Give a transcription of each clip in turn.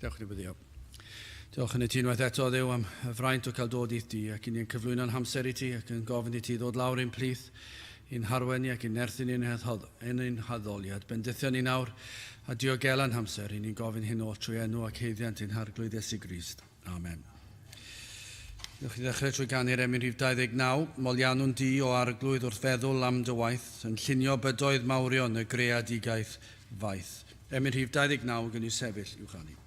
Diolch yn fawr. Diolch yn y ti unwaith eto, Dduw, am y fraint o cael dod i'th di, ac i'n cyflwyno'n hamser i ti, ac yn gofyn i ti ddod lawr i'n plith, i'n harwenni ac i'n nerthyn i'n haddoliad. Bendithion ni nawr a diogelan hamser, i'n gofyn hyn o trwy enw ac heiddiant i'n harglwydd Iesu Grist. Amen. Diolch i ddechrau trwy ganu'r emyn rhif 29, molianwn di o arglwydd wrth feddwl am dy waith, yn llunio bydoedd mawrion y greadigaeth faith. Emyn rhif 29 gan i'w sefyll i'w chanu.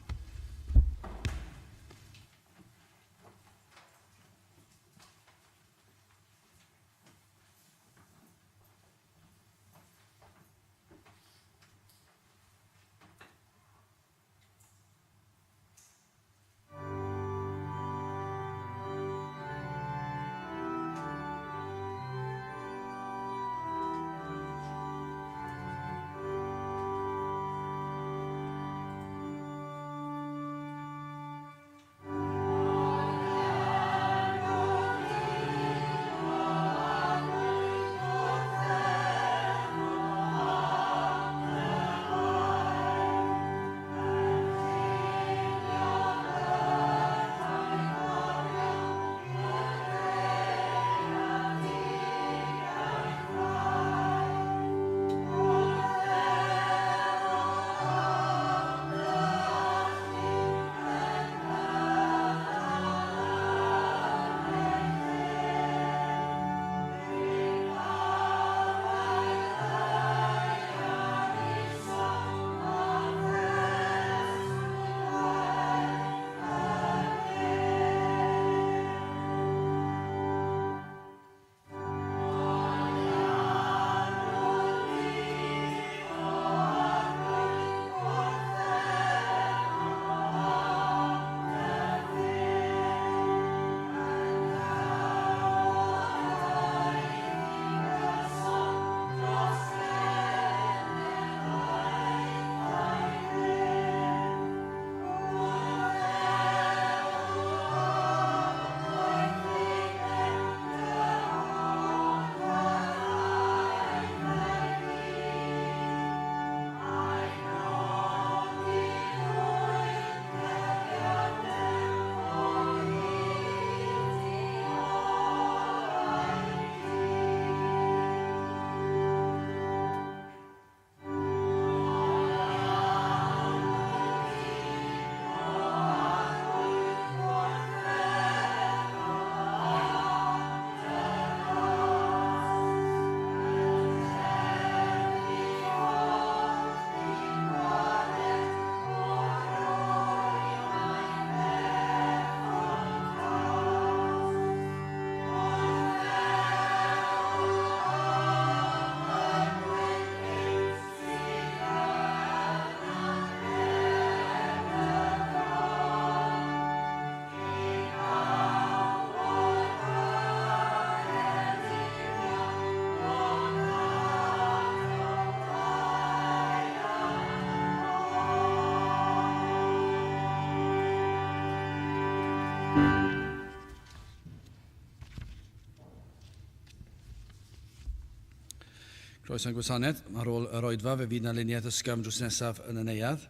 Croeso'n gwasanaeth, ar ôl yr oedfa, fe fydd na luniaeth ysgafn drws nesaf yn y neuadd.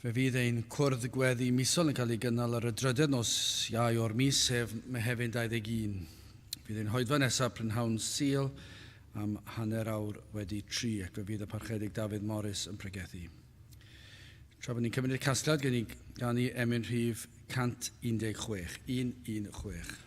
Fe fydd ein cwrdd gweddi misol yn cael ei gynnal ar y drydydd nos Iau o'r mis, sef Mehefin 21. Fydd ein hoedfa nesaf prynhawn Sul am hanner awr wedi 3, ac fe fydd y parchedig Dafydd Morris yn pregethu. Tra bod ni'n cymryd y casgliad, gan i emyn rhif 116. 116.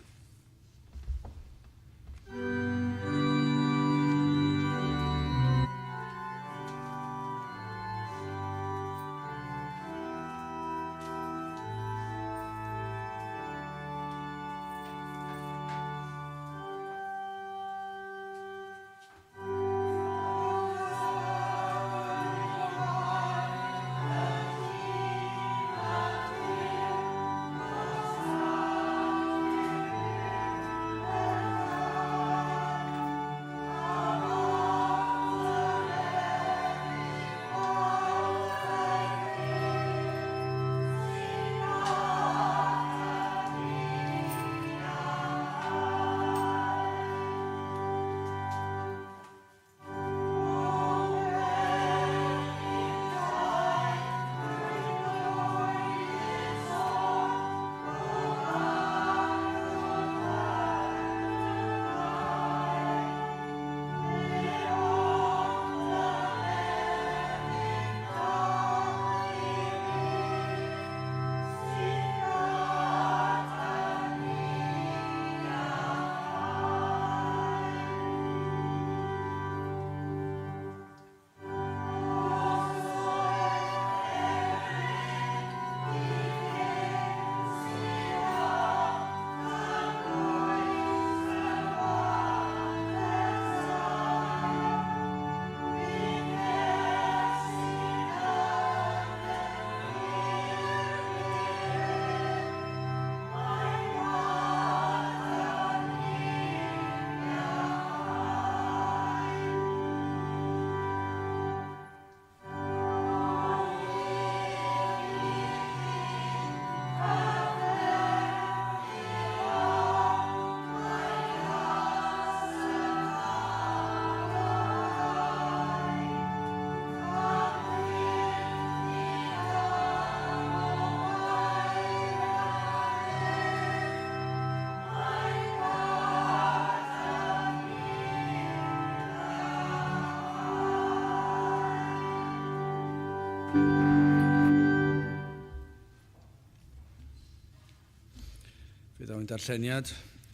Fydd o'n darlleniad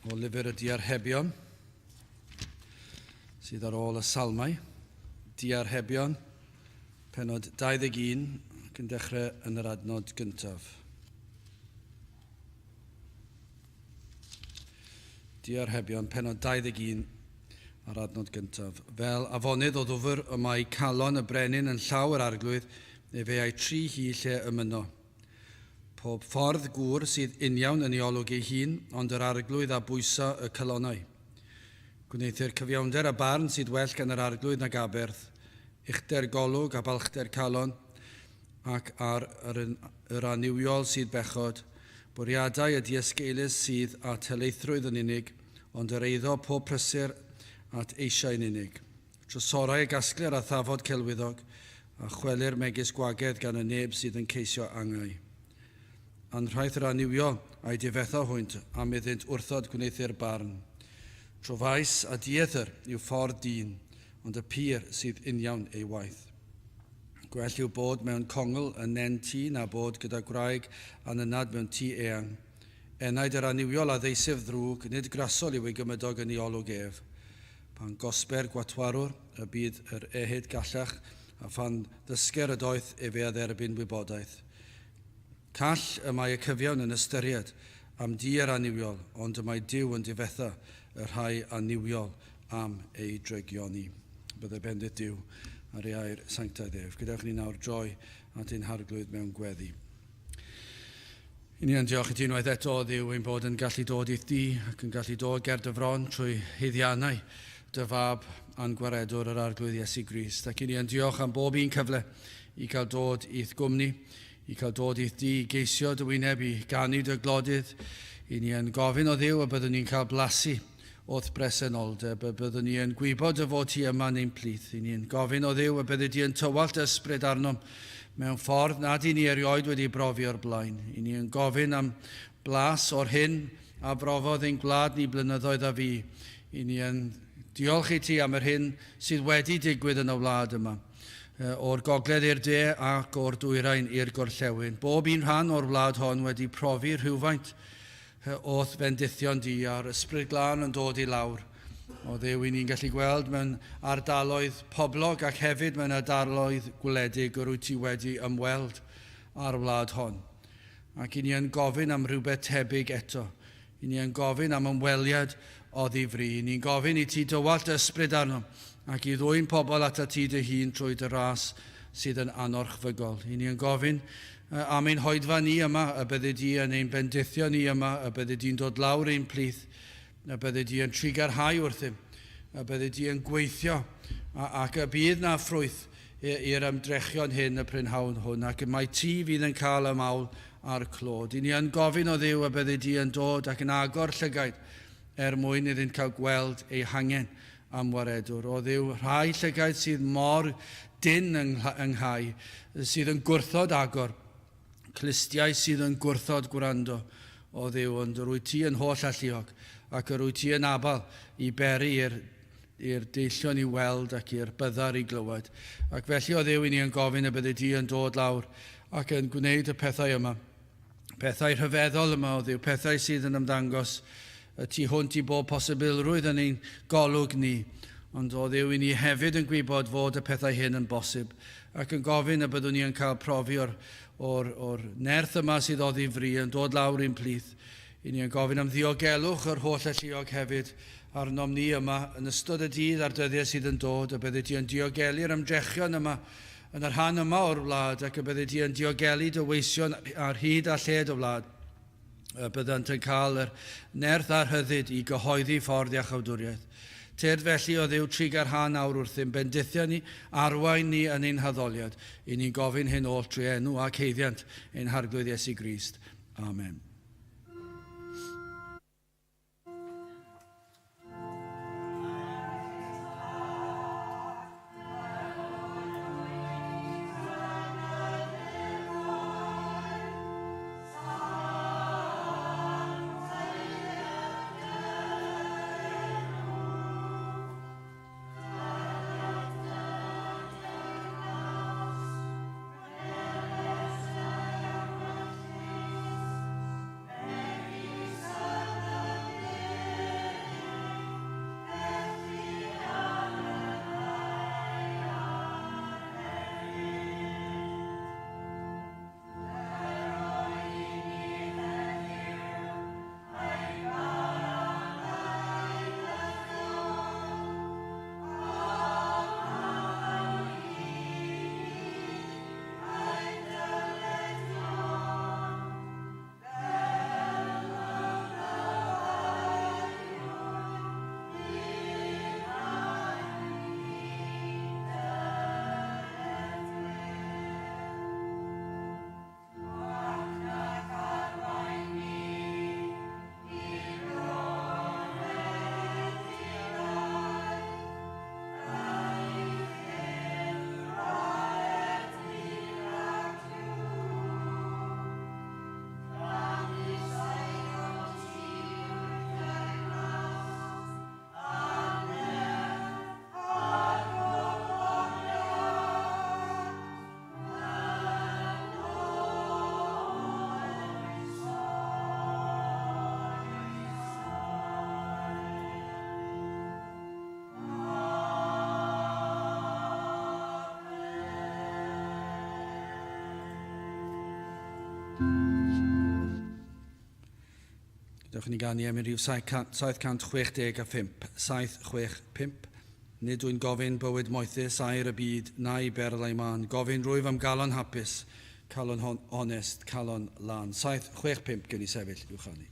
o lyfr y Diarhebion, sydd ar ôl y salmau. Diarhebion, pennod 21, ac yn dechrau yn yr adnod gyntaf. Diarhebion, pennod 21, ar adnod gyntaf. Fel afonydd o ddwfr y mae calon y brenin yn llaw yr arglwydd, neu fe ai 3 hi lle ymuno. Pob ffordd gŵr sydd uniawn yn ei olwg ei hun, ond yr arglwydd a bwysa y calonau. Gwneithir cyfiawnder a barn sydd well gan yr arglwydd nag aberth, uchder golwg a balchder calon, ac ar yr aniwiol sydd bechod, bwriadau y diesgeilus sydd at helaethrwydd yn unig, ond yr eiddo pob prysur at eisiau yn unig. Trysorau y gasglir a thafod celwyddog, a chwelir megis gwagedd gan y neb sydd yn ceisio angau. Anrhaeth yr aniwiol a'i difetha hwynt am iddynt wrthod gwneithir barn. Trofais a diethyr yw ffordd dyn, ond y pyr sydd uniawn ei waith. Gwell yw bod mewn congl yn nen tŷ na bod gyda gwraig anynad mewn tŷ eang. Enaid yr aniwiol a ddeisif ddrwg, nid grasol yw ei gymydog yn ei olwg ef. Pan gosber gwatwarwr y bydd yr ehyd gallach, a phan ddysger y doeth efe a dderbyn wybodaeth. Call y mae y cyfiawn yn ystyried am di'r aniwiol, ond y mae Duw yn difetha y rhai aniwiol am ei dregioni. Byddai bendith Duw ar ei air sanctaidd ef. Gydewch ni nawr droi at ein harglwydd mewn gweddi. I ni yn diolch i ti unwaith eto o Dduw ein bod yn gallu dod i'th di ac yn gallu dod ger dyfron trwy hyddiannau dy fab a'n gwaredwr yr arglwydd Iesu Grist. Ac i ni yn diolch am bob un cyfle i cael dod i'th gwmni, i cael dod i'th di, i geisio dy wyneb, i ganu dy glodydd. I ni yn gofyn o Dduw a byddwn ni'n cael blasu wrth bresenoldeb, a byddwn ni yn gwybod y fod ti yma neu'n plith. I ni yn gofyn o Dduw a byddwn ti yn tywallt ysbryd arnom mewn ffordd nad i ni erioed wedi brofi o'r blaen. I ni yn gofyn am blas o'r hyn a brofodd ein gwlad ni blynyddoedd a fi. I ni yn diolch i ti am yr hyn sydd wedi digwydd yn y wlad yma, o'r gogledd i'r de ac o'r dwyrain i'r gorllewin. Bob un rhan o'r wlad hon wedi profi rhywfaint o'th fendithion di a'r ysbryd glân yn dod i lawr. O Dduw, i ni'n gallu gweld mewn ardaloedd poblog ac hefyd mewn ardaloedd gwledig yr wyt ti wedi ymweld ar wlad hon. Ac i ni yn gofyn am rhywbeth tebyg eto. I ni yn gofyn am ymweliad o ddifri. I ni'n gofyn i ti dywallt ysbryd arnom ac i ddwy'n pobl at y ti dy hun trwy dy ras sydd yn anorchfygol. I ni yn gofyn am ein hoedfa ni yma, y bydde di yn ein bendithio ni yma, y bydde di'n dod lawr ein plith, y bydde di yn trigarhau wrthym, y bydde di yn gweithio, ac y bydd na ffrwyth i'r ymdrechion hyn y prynhawn hwn, ac y mae ti fydd yn cael y mawl a'r clod. I ni yn gofyn o Dduw y bydde di yn dod ac yn agor llygaid mwyn iddynt cael gweld ei hangen am waredwr. O Dduw, rhai llygaid sydd mor dyn ynghau, sydd yn gwrthod agor, clistiau sydd yn gwrthod gwrando. O Dduw, ond yr wyt ti yn holl alluog, ac yr wyt ti yn abal i beri i'r deillion i weld ac i'r byddar i glywed. Ac felly o Dduw, i ni yn gofyn y bydde ti yn dod lawr ac yn gwneud y pethau yma. Pethau rhyfeddol yma, o Dduw, pethau sydd yn ymddangos y tu hwnt i bob posibilrwydd yn ein golwg ni. Ond o Dduw, i ni hefyd yn gwybod fod y pethau hyn yn bosib, ac yn gofyn y byddwn ni yn cael profi o'r nerth yma sydd o ddifri yn dod lawr i'n plith. I ni yn gofyn am ddiogelwch yr holl alluog hefyd arnom ni yma yn ystod y dydd a'r dyddiau sydd yn dod, a bydde ti yn diogelu'r ymdrechion yma yn yr rhan yma o'r wlad, ac y bydde ti yn diogelu dyweision ar hyd a lled o wlad. Byddant yn cael yr nerth a'r hyddid i gyhoeddi ffordd iachawdwriaeth. Tyrd felly o Dduw trigarhan awr wrthym, bendithio ni, arwain ni yn ein haddoliad. I ni'n gofyn hyn oll trwy enw ac heiddiant ein harglwydd Iesu Grist. Amen. Dewch ni gan i am rhyw 765. 765. Nid wy'n gofyn bywyd moethus air y byd, na i berlau man. Gofyn rwyf am galon hapus, calon honest, calon lan. 765 gen i sefyll i'w chanu.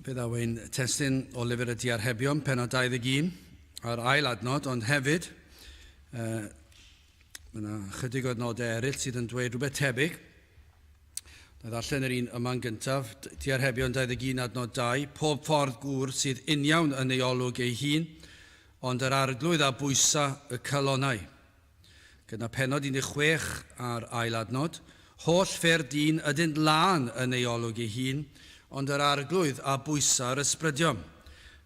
Bydd awyn testyn o lyfr y Diarhebion, pennod 21, ar ail adnod, ond hefyd, mae yna chydig o adnodau eraill sydd yn dweud rhywbeth tebyg. Na ddarllen yr un yma'n gyntaf, Diarhebion 21 adnod 2, pob ffordd gŵr sydd uniawn yn ei olwg ei hun, ond yr arglwydd a bwysa y calonau. Gyda pennod 16 ar ail adnod, holl ffyr dyn ydynt lan yn ei olwg ei hun, ond yr arglwydd a bwysa'r ysbrydion.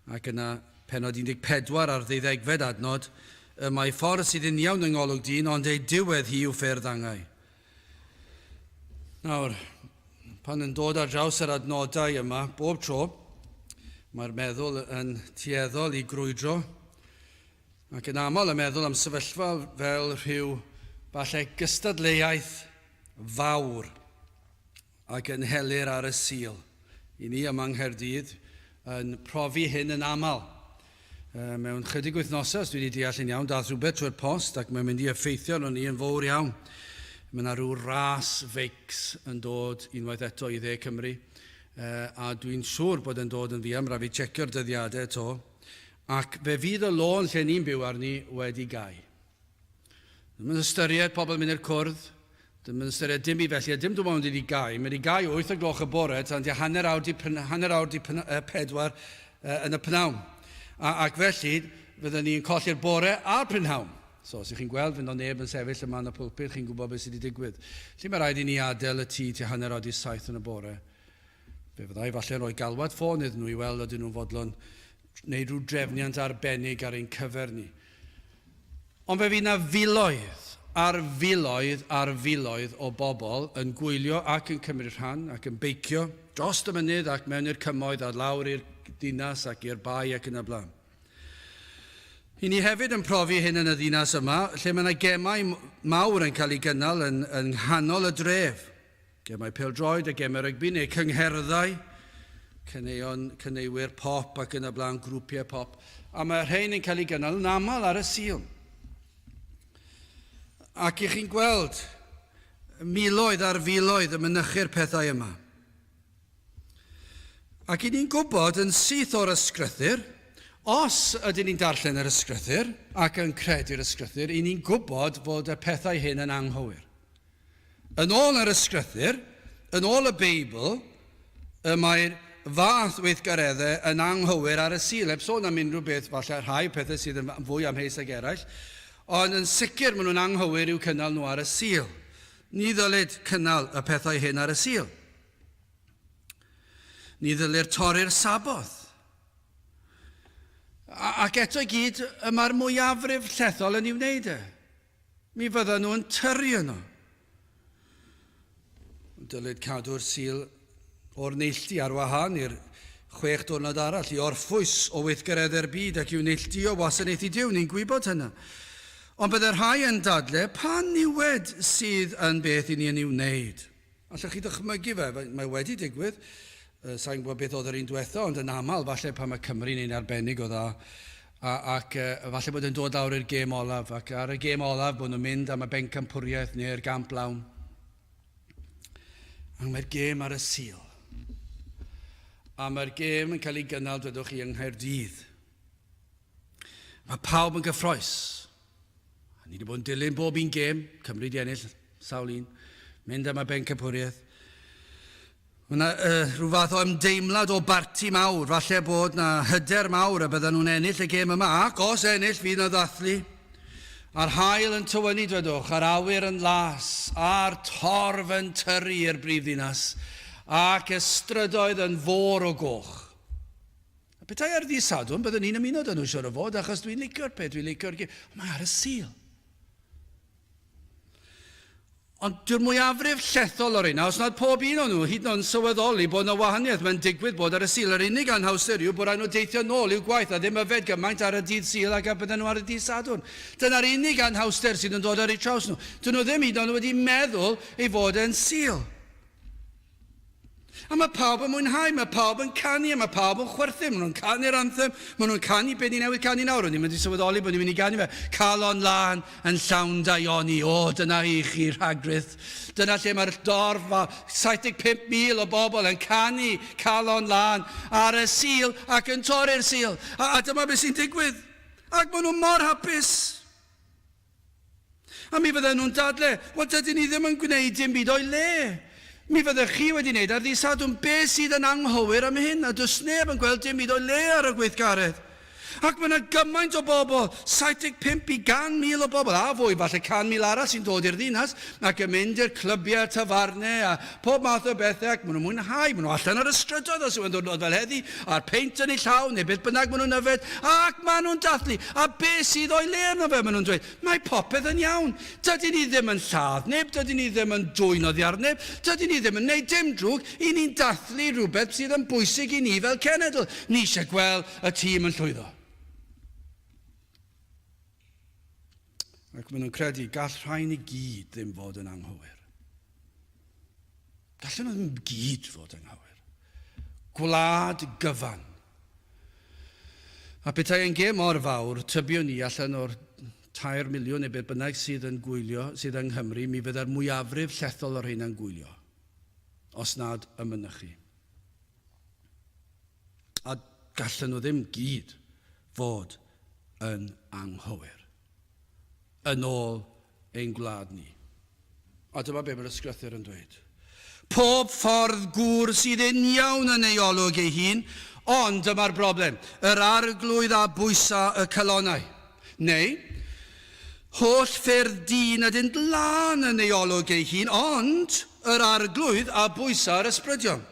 Ac yna pennod 14 ar 12 adnod, mae ffordd sydd yn iawn yng ngolwg dyn, ond ei diwedd hi yw ffyrdd angau. Nawr, pan yn dod ar draws yr adnodau yma, bob tro, mae'r meddwl yn tueddol i grwydro, ac yn aml y meddwl am sefyllfa fel rhyw falle gystadleuaeth fawr ac yn helir ar y sil. I ni yma yng Nghaerdydd yn profi hyn yn aml. Mewn chydig wythnosau, os dwi wedi deall yn iawn, dath rhywbeth trwy'r post ac mae'n mynd i effeithio arno ni yn fawr iawn. Mae yna rhyw ras feics yn dod unwaith eto i dde Cymru, a dwi'n siŵr bod yn dod yn ddiam, rhaid fi checio'r dyddiadau eto, ac fe fydd y lôn lle ni'n byw arni wedi gau. Ddim yn ystyried pobl mynd i'r cwrdd, ddim yn ystyried dim i felly, a dim dwi'n meddwl wedi gau. Mae wedi gau 8 o gloch y bore, tan di hanner awr di 4 yn y pnawn. Ac felly, fydden ni'n colli'r bore a'r prynhawn. So, os chi'n gweld fynd o neb yn sefyll yma yn y pwlpit, chi'n gwybod beth sydd wedi digwydd. Lle mae rhaid i ni adael y tŷ tua hanner oed i 7 yn y bore. Fe fyddai falle rhoi galwad ffôn iddyn nhw i weld ydyn nhw'n fodlon wneud rhyw drefniant arbennig ar ein cyfer ni. Ond fe fydd na filoedd ar filoedd ar filoedd o bobl yn gwylio ac yn cymryd rhan ac yn beicio dros y mynydd ac mewn i'r cymoedd a lawr i'r dinas ac i'r bai ac yn y blaen. I ni hefyd yn profi hyn yn y ddinas yma, lle mae yna gemau mawr yn cael ei gynnal yn nghanol y dref. Gemau pêl-droed a gemau rygbi neu cyngherddau, cyneuwyr pop ac yn y blaen, grwpiau pop. A mae rhain yn cael ei gynnal yn aml ar y sil. Ac i chi'n gweld miloedd ar filoedd yn mynychu'r pethau yma. Ac i ni'n gwybod yn syth o'r ysgrythyr, os ydyn ni'n darllen yr ysgrythyr ac yn credu'r ysgrythyr, i ni'n gwybod fod y pethau hyn yn anghywir. Yn ôl yr ysgrythyr, yn ôl y Beibl, mae'r fath weithgareddau yn anghywir ar y sil. Heb sôn am unrhyw beth, falle rhai pethau sydd yn fwy amheus ag eraill, ond yn sicr maen nhw'n anghywir i'w cynnal nhw ar y sil. Ni ddylid cynnal y pethau hyn ar y sil. Ni ddylir torri'r saboth. Ac eto i gyd, mae'r mwyafrif llethol yn ei wneud e. Mi fyddan nhw'n tyrru yno. Dylid cadw'r sil o'r neilltu ar wahân i'r 6 diwrnod arall i orffwys o weithgareddau'r byd ac i'w neilltu o wasanaethu Duw, ni'n gwybod hynna. Ond byddai'r rhai yn dadlau, pa niwed sydd yn beth i ni yn ei wneud? Allwch chi ddychmygu fe, mae wedi digwydd. Sa'n gwybod beth oedd yr un diwetha, ond yn aml, falle pan mae Cymru'n ein arbennig o dda, ac falle bod yn dod lawr i'r gêm olaf, ac ar y gêm olaf bod nhw'n mynd am y bencampwriaeth neu'r gamp lawn. Ac mae'r gêm ar y sil. A mae'r gêm yn cael ei gynnal, dwedwch chi, yng Nghaerdydd. Mae pawb yn gyffroes. Ni wedi bod yn dilyn bob un gêm, Cymru di ennill, sawl un, mynd am y bencampwriaeth. Mae yna rhyw fath o ymdeimlad o barti mawr, falle bod yna hyder mawr a bydden nhw'n ennill y gêm yma, ac os ennill fydd yna ddathlu. A'r haul yn tywynnu, dwedwch, a'r awyr yn las, a'r torf yn tyrru i'r brifddinas, ac ystrydoedd yn fôr o goch. A petai ar ddi Sadwrn, bydden ni'n ymuno dyn nhw siwr o fod, achos dwi'n licio'r peth, dwi'n licio'r gêm. Mae ar y sil. Ond dyw'r mwyafrif llethol o'r un, os nad pob un o'n nhw, hyd yn oed yn sylweddoli bod yna wahaniaeth mae'n digwydd bod ar y sil. Yr unig anhawster yw bod rhaid nhw deithio nôl i'w gwaith a ddim yfed gymaint ar y dydd sil ac a bydden nhw ar y dydd Sadwrn. Dyna'r unig anhawster sydd yn dod ar eu traws nhw. Dyn nhw ddim hyd yn oed wedi meddwl ei fod e'n sil. A mae pawb yn mwynhau, mae pawb yn canu, mae pawb yn chwerthu, maen nhw'n canu'r anthem, maen nhw'n canu be ni newydd canu nawr. O'n i'n mynd i sylweddoli bod ni'n mynd i canu fe. Calon lan yn llawn daioni, dyna i chi rhagrydd. Dyna lle mae'r dorf, 75,000 o bobl yn canu calon lan ar y sil ac yn torri'r sil. A dyma beth sy'n digwydd. Ac maen nhw'n mor hapus. A mi fydden nhw'n dadle, wel dydyn ni ddim yn gwneud dim byd o'i le. Mi fyddech chi wedi wneud ar ddi Sadwrn beth sydd yn anghywir am hyn, a does neb yn gweld dim byd o'i le ar y gweithgaredd. Ac mae yna gymaint o bobl, 75 i 100,000 o bobl, a fwy falle 100,000 arall sy'n dod i'r ddinas, ac yn mynd i'r clybiau, tafarnau, a pob math o bethau, ac maen nhw'n mwynhau, maen nhw allan ar y strydoedd os yw'n dod fel heddi, a'r peint yn ei llaw, neu beth bynnag maen nhw'n yfed, ac maen nhw'n dathlu, a beth sydd o'i le arno fe, maen nhw'n dweud, mae popeth yn iawn, dydyn ni ddim yn lladd neb, dydyn ni ddim yn dwyno ddiar neb, dydyn ni ddim yn neud dim drwg, i ni'n dathlu rhywbeth sydd yn bwysig i ni fel cenedl. Ni eisiau gweld y tîm yn llwyddo. Ac maen nhw'n credu, gall rhain i gyd ddim fod yn anghywir. Gallen nhw ddim gyd fod yn anghywir. Gwlad gyfan. A petai yn gêm mor fawr, tybiwn ni allan o'r 2 miliwn neu beth bynnag sydd yn gwylio, sydd yng Nghymru, mi fyddai'r mwyafrif llethol o'r hyn yn gwylio, os nad y mynychu. A gallen nhw ddim gyd fod yn anghywir yn ôl ein gwlad ni. A dyma be mae'r ysgrythyr yn dweud. Pob ffordd gŵr sydd yn iawn yn ei olwg ei hun, Ond dyma'r broblem, yr arglwydd a bwysa y calonau. Neu, holl ffyrdd dyn ydyn dlan yn ei olwg ei hun, ond yr arglwydd a bwysa'r ysbrydion.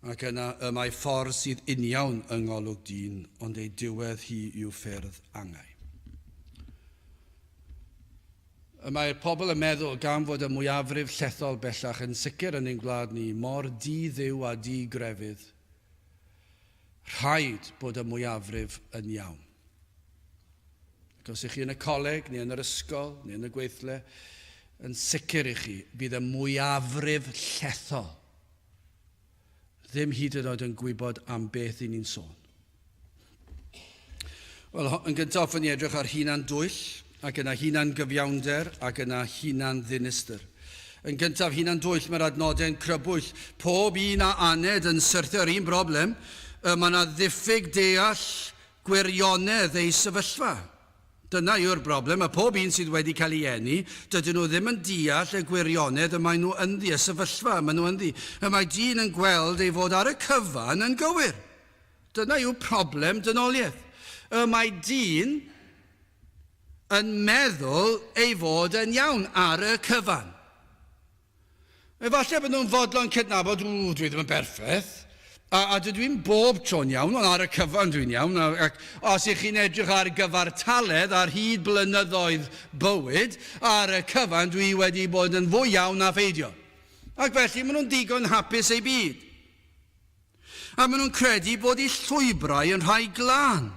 Ac yna y mae ffordd sydd uniawn yng ngolwg dyn, ond ei diwedd hi yw ffyrdd angau. Mae'r pobl yn meddwl gan fod y mwyafrif llethol bellach yn sicr yn ein gwlad ni mor di-dduw a di-grefydd, rhaid bod y mwyafrif yn iawn. Ac os ych chi yn y coleg, neu yn yr ysgol, neu yn y gweithle, yn sicr i chi, bydd y mwyafrif llethol ddim hyd yn oed yn gwybod am beth i ni'n sôn. Wel, yn gyntaf yn edrych ar hunan dwyll, ac yna hunan gyfiawnder, ac yna hunan ddinistyr. Yn gyntaf hunan dwyll, mae'r adnodau'n crybwyll. Pob un a aned yn syrthio'r un broblem, mae yna ddiffyg deall gwirionedd ei sefyllfa. Dyna yw'r broblem, a pob un sydd wedi cael ei eni, dydyn nhw ddim yn deall y gwirionedd y mae nhw ynddi, y sefyllfa mae nhw ynddi. Y mae dyn yn gweld ei fod ar y cyfan yn gywir. Dyna yw problem dynoliaeth. Y mae dyn yn meddwl ei fod yn iawn ar y cyfan. Efallai bod nhw'n fodlon cydnabod, dwi ddim yn berffaith, a dwi'n bob tro'n iawn, ond ar y cyfan dwi'n iawn, ac os ych chi'n edrych ar gyfartaledd ar hyd blynyddoedd bywyd, ar y cyfan dwi wedi bod yn fwy iawn na pheidio. Ac felly maen nhw'n digon hapus ei byd. A maen nhw'n credu bod eu llwybrau yn rhai glân.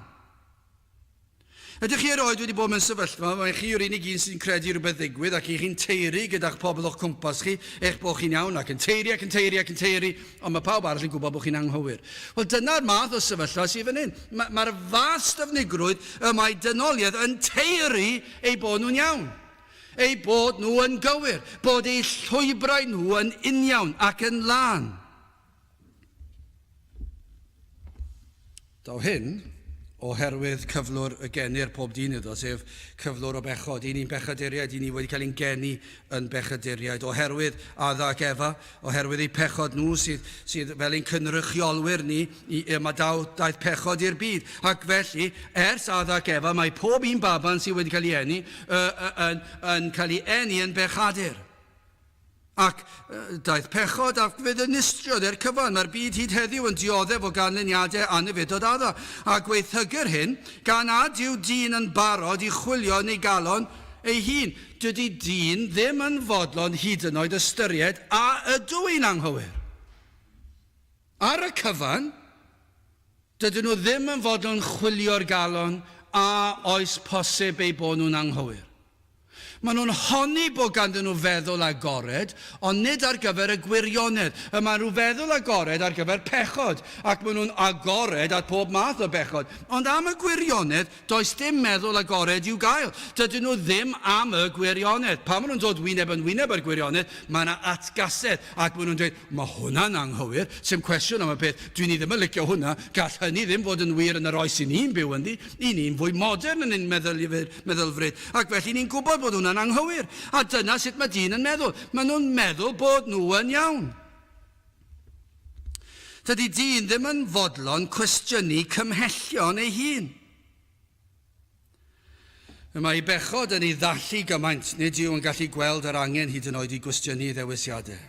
Ydych chi erioed wedi bod mewn sefyllfa, mae chi yw'r unig un sy'n credu rhywbeth ddigwydd ac chi'n teiri gyda'ch pobl o'ch cwmpas chi eich bod chi'n iawn ac yn teiri ac yn teiri ac yn teiri, ond mae pawb arall yn gwybod bod chi'n anghywir. Wel, dyna'r math o sefyllfa sydd fan hyn. Mae'r fas dyfnigrwydd y mae dynoliaeth yn teiri ei bod nhw'n iawn, ei bod nhw yn gywir, bod eu llwybrau nhw yn uniawn ac yn lan. Daw hyn, oherwydd cyflwr y genir pob dyn iddo, sef cyflwr o bechod. Un i'n bechaduriaid, un i wedi cael ein geni yn bechaduriaid. Oherwydd Adda ac Efa, oherwydd eu pechod nhw sydd fel ein cynrychiolwyr ni, mae daeth pechod i'r byd. Ac felly, ers Adda ac Efa, mae pob un baban sydd wedi cael ei eni yn cael ei eni yn bechadur. Ac daeth pechod ac fydd yn nistriodd i'r cyfan. Mae'r byd hyd heddiw yn dioddef o ganlyniadau anifidod adda. A gweithhygyr hyn, gan ad yw dyn yn barod i chwilio neu galon ei hun. Dydy dyn ddim yn fodlon hyd yn oed ystyried a ydw i'n anghywir. Ar y cyfan, dydyn nhw ddim yn fodlon chwilio'r galon a oes posib ei bod nhw'n anghywir. Maen nhw'n honni bod ganddyn nhw feddwl agored, ond nid ar gyfer y gwirionedd. Maen nhw'n feddwl agored ar gyfer pechod, ac maen nhw'n agored at pob math o bechod. Ond am y gwirionedd, does dim meddwl agored i'w gael. Dydyn nhw ddim am y gwirionedd. Pan maen nhw'n dod wyneb yn wyneb ar gwirionedd, mae yna atgasedd, ac maen nhw'n dweud, mae hwnna'n anghywir, sy'n cwestiwn am y peth, dwi'n i ddim yn licio hwnna, gall hynny ddim fod yn wir yn yr oes i ni'n byw ynddi, i ni'n fwy modern yn ein meddylfryd, ac felly ni'n gwybod bod hwnna'n anghywir. A dyna sut mae dyn yn meddwl. Maen nhw'n meddwl bod nhw yn iawn. Dydy dyn ddim yn fodlon cwestiynu cymhellion ei hun. Mae ei bechod yn ei dhallu gymaint, nid yw yn gallu gweld yr angen hyd yn oed i gwestiynu ddewisiadau.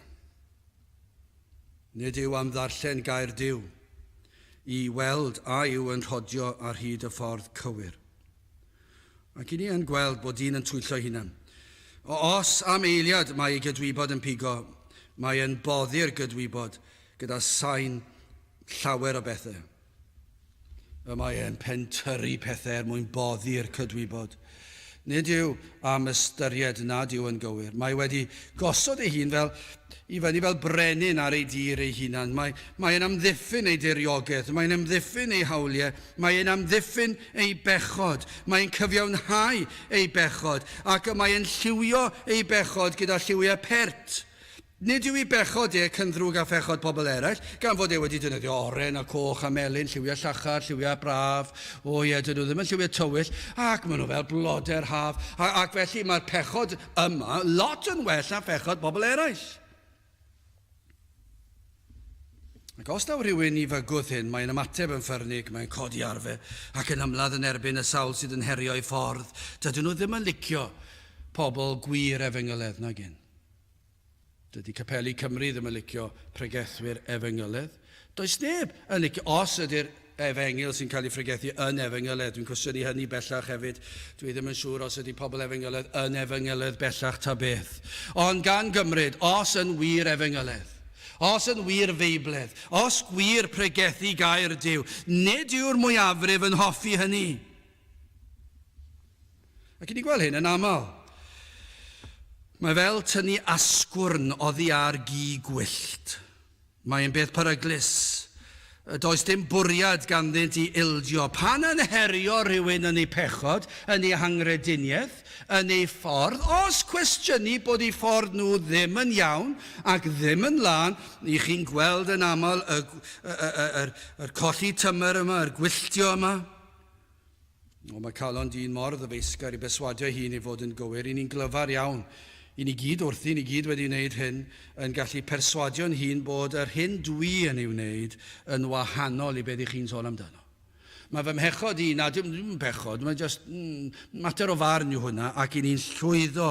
Nid yw am ddarllen gair Duw, i weld a yw yn rhodio ar hyd y ffordd cywir. Ac i ni yn gweld bod dyn yn twyllo hunan. Os am eiliad mae ei gydwybod yn pigo, mae e'n boddi'r gydwybod gyda sain llawer o bethau. Mae e'n pentyrru pethau mwyn boddi'r cydwybod. Nid yw am ystyried nad yw yn gywir. Mae wedi gosod ei hun i fyny fel brenin ar ei dir ei hunan. Mae'n amddiffyn ei diriogaeth, mae'n amddiffyn ei hawliau, mae'n amddiffyn ei bechod, mae'n cyfiawnhau ei bechod, ac mae'n lliwio ei bechod gyda lliwiau pert. Nid yw ei bechod cyndrwg a phechod pobl eraill, gan fod wedi defnyddio oren a coch a melyn, lliwiau llachar, lliwiau braf, dyn nhw ddim yn lliwiau tywyll, ac maen nhw fel bloder haf, ac felly mae'r pechod yma lot yn well na phechod pobl eraill. Ac os daw rhywun i fygwth hyn, mae'n ymateb yn ffyrnig, mae'n codi ar fe, ac yn ymladd yn erbyn y sawl sydd yn herio i ffordd. Dydyn nhw ddim yn licio pobl gwir efengyledd nag un. Dydy Capel y Cymru ddim yn licio pregethwyr efengyledd. Does neb yn licio, os ydy'r efengil sy'n cael ei phregethu yn efengyledd. Dwi'n cwestiynu hynny bellach hefyd. Dwi ddim yn siŵr os ydy pobl efengyledd yn efengyledd bellach ta beth. Ond gan gymryd, os yn wir efengyledd, os yn wir feibledd, os gwir pregethu gair Duw, nid yw'r mwyafrif yn hoffi hynny. Ac i ni gweld hyn yn aml. Mae fel tynnu asgwrn oddi ar gi gwyllt. Mae'n beth peryglus. Does dim bwriad ganddynt i ildio. Pan yn herio rhywun yn ei pechod, yn ei hangrediniaeth, yn ei ffordd, os cwestiynu bod ei ffordd nhw ddim yn iawn ac ddim yn lan, i chi'n gweld yn aml yr colli tymer yma, yr gwylltio yma. Mae calon dyn mor ddyfeisgar i beswadio hun i fod yn gywir. I ni'n glyfar iawn. I ni gyd wrthi, ni gyd wedi wneud hyn, yn gallu perswadio'n hun bod yr hyn dwi yn ei wneud yn wahanol i beth i chi'n sôn amdano. Mae fy mhechod i, na dim pechod, mae just mater o farn yw hwnna, ac i ni'n llwyddo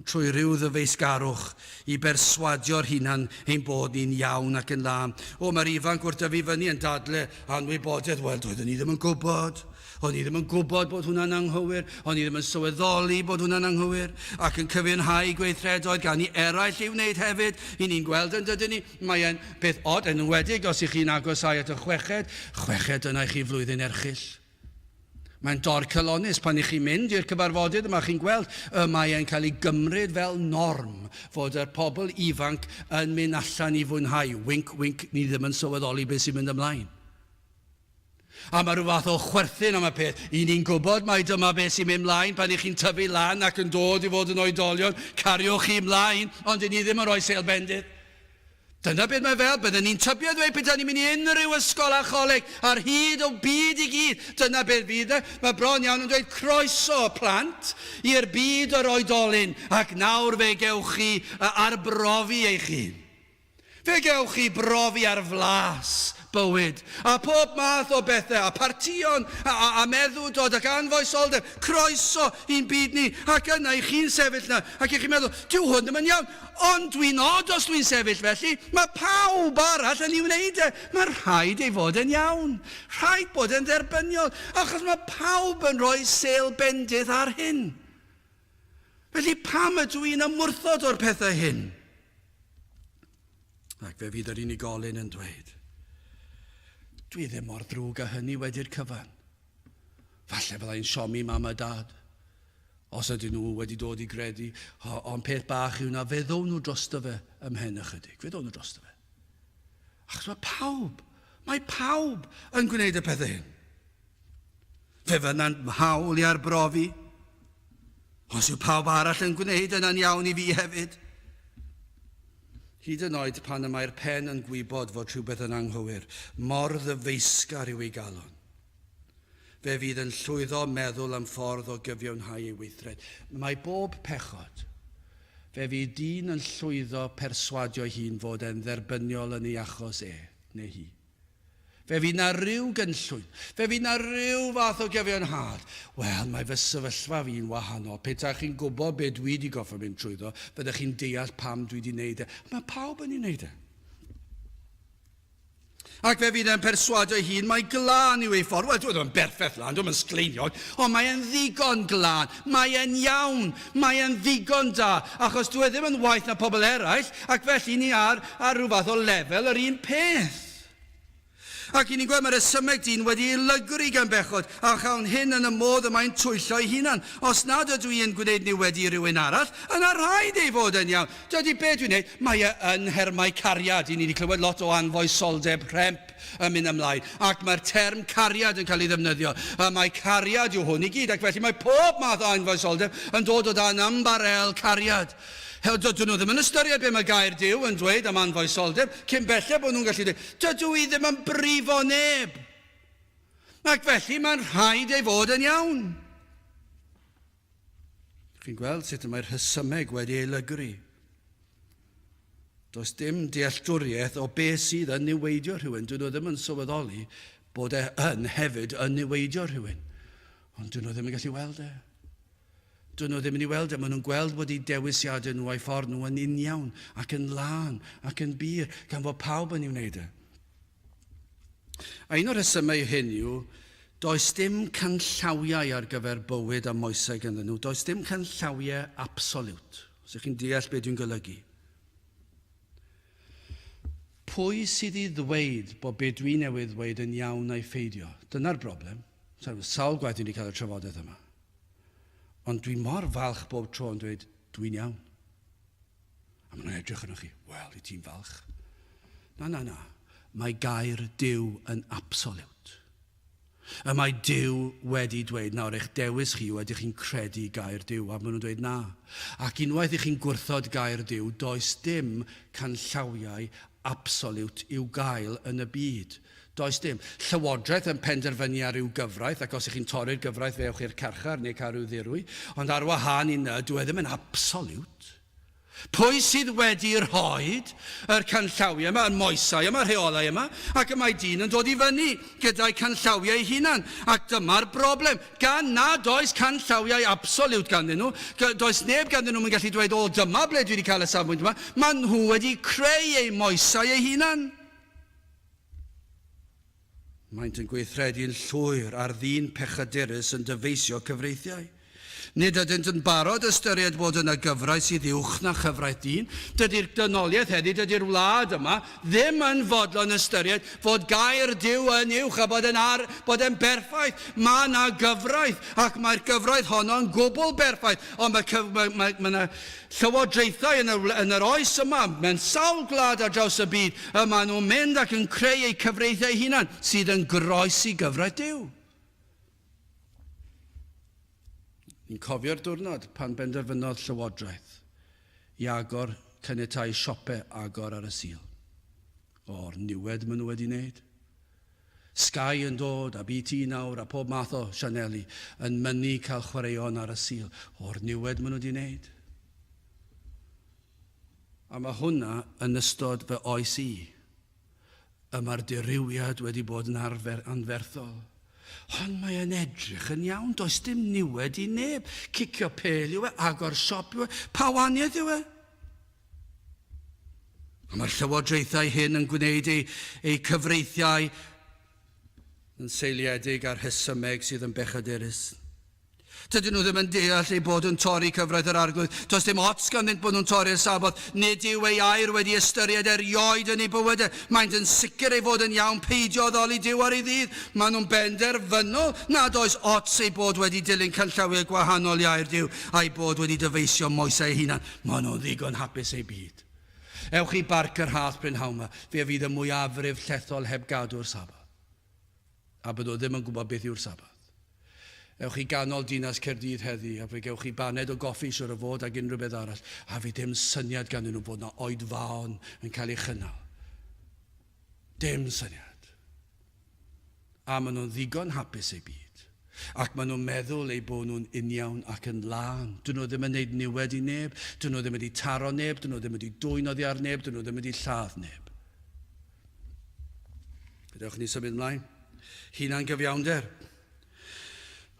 trwy ryw ddyfeisgarwch i berswadio'r hunan ein bod ni'n iawn ac yn lam. Mae'r ifanc wrth fi fyny yn dadle anwybodaeth, wel, doeddwn ni ddim yn gwybod. O'n i ddim yn gwybod bod hwnna'n anghywir, o'n i ddim yn sylweddoli bod hwnna'n anghywir, ac yn cyfiawnhau gweithredoedd gan i eraill i wneud hefyd. I ni'n gweld yn dydyn ni, mae'n beth od yn enwedig os ych chi'n agosau at y chweched yna i chi flwyddyn erchyll. Mae'n dor cylonus pan i chi'n mynd i'r cyfarfodydd yma, chi'n gweld mae'n cael ei gymryd fel norm fod y pobl ifanc yn mynd allan i fwynhau. Wink, wink, ni ddim yn sylweddoli beth sy'n mynd ymlaen. A mae rhyw fath o chwerthin am y peth. I ni'n gwybod mai dyma beth sy'n mynd ymlaen pan i chi'n tyfu lan ac yn dod i fod yn oedolion, cariwch chi ymlaen, ond i ni ddim yn rhoi seil bendith. Dyna beth mae fel, byddwn ni'n tybio dweud beth ni'n mynd i unrhyw ysgol a choleg ar hyd o byd i gyd. Dyna beth fydd e. Mae bron iawn yn dweud croeso plant i'r byd o'r oedolyn, ac nawr fe gewch chi arbrofi eich hun. Fe gewch chi brofi ar flas bywyd, a pob math o bethau, a partion, a meddwdod, ac anfoesoldeb, croeso i'n byd ni, ac yna i chi'n sefyll na, ac i chi'n meddwl, dyw hwn ddim yn iawn, ond dwi'n od os dwi'n sefyll felly, mae pawb arall yn ei wneud e, mae rhaid ei fod yn iawn, rhaid bod yn dderbyniol, achos mae pawb yn rhoi seil bendith ar hyn. Felly pam ydw i'n ymwrthod o'r pethau hyn? Ac fe fydd yr unigolyn yn dweud, dwi ddim mor ddrwg â hynny wedi'r cyfan. Falle byddai'n siomi mam a dad, os ydyn nhw wedi dod i gredu, ond peth bach yw na, fe ddown nhw drosto fe ymhen ychydig. Fe ddown nhw drosto fe. Achos mae pawb yn gwneud y pethau hyn. Fe fyna'n hawl i arbrofi, os yw pawb arall yn gwneud yna'n iawn i fi hefyd. Hyd yn oed pan y mae'r pen yn gwybod fod rhywbeth yn anghywir, mor ddyfeisgar yw ei galon. Fe fydd yn llwyddo meddwl am ffordd o gyfiawnhau ei weithred. Mae bob pechod, fe fydd dyn yn llwyddo perswadio hun fod e'n dderbyniol yn ei achos neu hi. Fe fydd na ryw gynllwyn, fe fydd na ryw fath o gyfiawnhad. Wel, mae fy sefyllfa fi'n wahanol. Petach chi'n gwybod beth dwi wedi goffa mynd trwyddo, fyddech chi'n deall pam dwi wedi wneud e. Mae pawb yn ei wneud e. Ac fe fydd e'n perswadio hun, mae glân yw ei ffordd. Wel, dwi'n berffaith lan, dwi'n sgleiniog, ond mae e'n ddigon glân, mae e'n iawn, mae e'n ddigon da, achos dwi ddim yn waith na pobl eraill, ac felly ni ar rhyw fath o lefel yr un peth. Ac i ni'n gweld mae'r ysymeg dyn wedi ei lygru gan bechod, a chawn hyn yn y modd y mae'n twyllo ei hunan. Os nad ydw i'n gwneud ni wedi rhywun arall, yna rhaid ei fod yn iawn. Dydy beth dwi'n gwneud, mae yn hermau cariad. I ni wedi clywed lot o anfoesoldeb rhemp yn mynd ymlaen. Ac mae'r term cariad yn cael ei ddefnyddio. Mae cariad yw hwn i gyd, ac felly mae pob math o anfoesoldeb yn dod o dan ymbarel cariad. Dydw nhw ddim yn ystyried be mae gair Duw yn dweud am anfoesoldeb, cyn belled bod nhw'n gallu dweud, dydw i ddim yn brifo neb. Ac felly mae'n rhaid ei fod yn iawn. Chi'n gweld sut mae'r hysymeg wedi ei lygru. Does dim dealltwriaeth o beth sydd yn niweidio rhywun. Dyn nhw ddim yn sylweddoli bod yn hefyd yn niweidio rhywun. Ond dyn nhw ddim yn gallu weld e. Dyn nhw ddim yn ei weld e. Maen nhw'n gweld bod eu dewisiadau nhw a'i ffordd nhw yn uniawn ac yn lân ac yn bir gan fod pawb yn ei wneud e. A un o'r rhesymau hyn yw, does dim canllawiau ar gyfer bywyd a moesau ganddyn nhw. Does dim canllawiau absolute. Os ych chi'n deall beth dwi'n golygu. Pwy sydd i ddweud bod beth dwi newydd ddweud yn iawn neu ffeidio? Dyna'r broblem. Sawl gwaith ni wedi cael y trafodaeth yma. Ond dwi mor falch bob tro yn dweud, dwi'n iawn. A maen nhw'n edrych arnoch chi, wel, i ti'n falch. Na. Mae gair Duw yn absolute. Y mae Duw wedi dweud, nawr eich dewis chi wedi chi'n credu gair Duw, a maen nhw'n dweud na. Ac unwaith i chi'n gwrthod gair Duw, does dim canllawiau absolute i'w gael yn y byd. Does dim. Llywodraeth yn penderfynu ar ryw gyfraith, ac os ych chi'n torri'r gyfraith fe ewch i'r carchar neu cael ryw ddirwy, ond ar wahân i na, dwi ddim yn absolute. Pwy sydd wedi rhoid yr canllawiau yma, yr moesau yma, yr rheolau yma, ac y mae dyn yn dod i fyny gyda'i canllawiau ei hunan. Ac dyma'r broblem. Gan na does canllawiau absolute ganddyn nhw, does neb ganddyn nhw'n gallu dweud, o, dyma ble dwi wedi cael y safbwynt yma, maen nhw wedi creu eu moesau eu hunan. Maent yn gweithredu'n llwyr ar ddyn pechadurus yn dyfeisio cyfreithiau. Nid ydynt yn barod ystyried bod yna gyfraith sydd uwch na chyfraith dyn. Dydy'r dynoliaeth heddiw, dydy'r wlad yma ddim yn fodlon ystyried fod gair Duw yn uwch a bod yn berffaith. Mae yna gyfraith ac mae'r gyfraith honno'n gwbl berffaith. Ond mae yna llywodraethau yn yr oes yma, mewn sawl gwlad ar draws y byd, yma nhw'n mynd ac yn creu eu cyfreithiau hunan sydd yn groesi gyfraith Duw. Ni'n cofio'r diwrnod pan benderfynodd llywodraeth i agor caniatáu siopau agor ar y sil. O'r niwed maen nhw wedi wneud. Sky yn dod a BT nawr a pob math o Sianeli yn mynnu cael chwaraeon ar y sil. O'r niwed maen nhw wedi wneud. A mae hwnna yn ystod fy oes i. Yma'r dirywiad wedi bod yn anferthol. Ond mae e'n edrych yn iawn, does dim niwed i neb. Cicio pel yw e, agor siop yw e, pa waniaeth yw e? A mae'r llywodraethau hyn yn gwneud eu cyfreithiau yn seiliedig ar rhesymeg sydd yn bechadurus. Dydyn nhw ddim yn deall ei bod yn torri cyfraith yr arglwydd. Does dim ots ganddynt bod nhw'n torri'r sabodd. Nid yw ei air wedi ystyried erioed yn ei bywydau. Maent yn sicr ei fod yn iawn peidio ddoli Duw ar ei ddydd. Maen nhw'n benderfynol nad oes ots ei bod wedi dilyn canllawiau gwahanol i air Duw a'i bod wedi dyfeisio moesau ei hunan. Maen nhw'n ddigon hapus ei byd. Ewch i Capel y Rhath Brynhawn yma, fe fydd y mwyafrif llethol heb gadw'r sabodd. A bydd o ddim yn gwybod beth yw'r sabodd. Ewch i ganol dinas Caerdydd heddi, a fe gewch chi baned o goffi siwr o fod ag unrhyw beth arall, a fi dim syniad ganddyn nhw bod yna oed fawn yn cael ei chynnal. Dim syniad. A maen nhw'n ddigon hapus ei byd. Ac maen nhw'n meddwl ei bod nhw'n uniawn ac yn lân. Dyn nhw ddim yn gwneud niwed i neb, dyn nhw ddim wedi taro neb, dyn nhw ddim wedi dwynoddi ar neb, dyn nhw ddim wedi lladd neb. Gadewch ni symud ymlaen. Hunan gyfiawnder.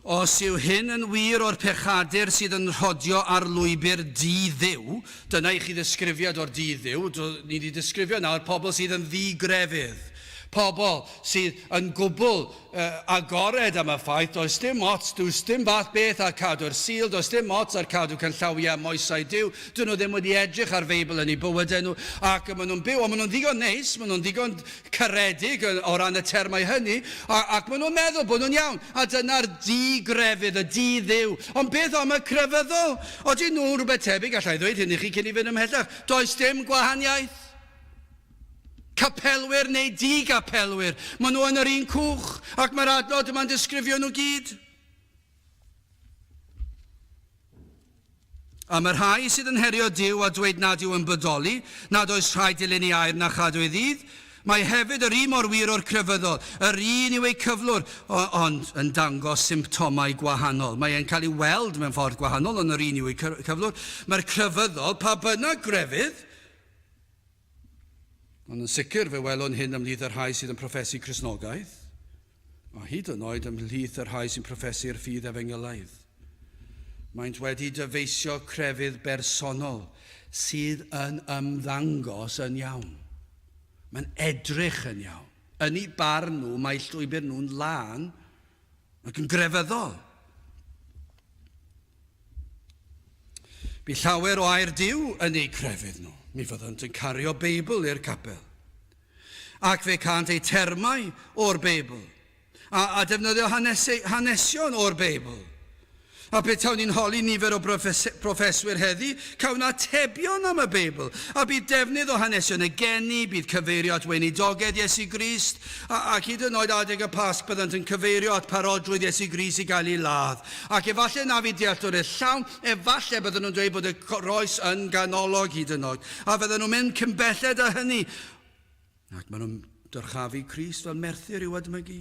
Os yw hyn yn wir o'r pechadur sydd yn rhodio ar lwybr di-dduw, dyna i chi ddisgrifiad o'r di-dduw, ni wedi disgrifio nawr pobl sydd yn ddi-grefydd. Pobl sydd yn gwbl agored am y ffaith, does dim ots, does dim fath beth ar cadw'r sil, does dim ots ar cadw canllawiau moesau Duw, dyn nhw ddim wedi edrych ar feibl yn ei bywydau nhw, ac maen nhw'n byw, ond maen nhw'n ddigon neis, maen nhw'n ddigon caredig o ran y termau hynny, ac maen nhw'n meddwl bod nhw'n iawn, a dyna'r di-grefydd, y di-dduw. Ond beth am y crefyddol? Oedden nhw'n rhywbeth tebyg, allai ddweud hynny chi cyn i fynd ymhellach, does dim gwahaniaeth. Capelwyr neu di-gapelwyr. Maen nhw yn yr un cwch, ac mae'r adnod yma'n disgrifio nhw gyd. A mae'r rhai sydd yn herio Duw a dweud nad yw yn bodoli, nad oes rhaid dilyn ei air na chadw ei ddydd, mae hefyd yr un mor wir o'r crefyddol. Yr un yw ei cyflwr, ond yn dangos symptomau gwahanol. Mae e'n cael ei weld mewn ffordd gwahanol, ond yr un yw ei cyflwr. Mae'r crefyddol, pa bynnag grefydd, Ond yn sicr fe welwn hyn ymhlith yr rhai sydd yn proffesu Cristnogaeth, a hyd yn oed ymhlith yr rhai sy'n profesu'r ffydd Efengylaidd. Maent wedi dyfeisio crefydd bersonol sydd yn ymddangos yn iawn. Mae'n edrych yn iawn. Yn eu barn nhw, mae llwybr nhw'n lân ac yn grefyddol. Bu llawer o air Duw yn eu crefydd nhw. Mi fyddant yn cario Beibl i'r capel. Ac fe cant eu termau o'r Beibl. A defnyddio hanesion o'r Beibl. A petawn ni'n holi nifer o proffeswyr heddi, cawn atebion am y Beibl. A bydd defnydd o hanesion y geni, bydd cyfeirio at weinidogedd Iesu Grist, ac hyd yn oed adeg y Pasg byddant yn cyfeirio at parodrwydd Iesu Grist i gael ei ladd. Ac efallai na fi dealltwr y llawn, efallai bydden nhw'n dweud bod y roes yn ganolog hyd yn oed. A fydden nhw'n mynd cymbelled â hynny. Ac maen nhw'n dyrchafu Crist fel Merthyr i'w admygu.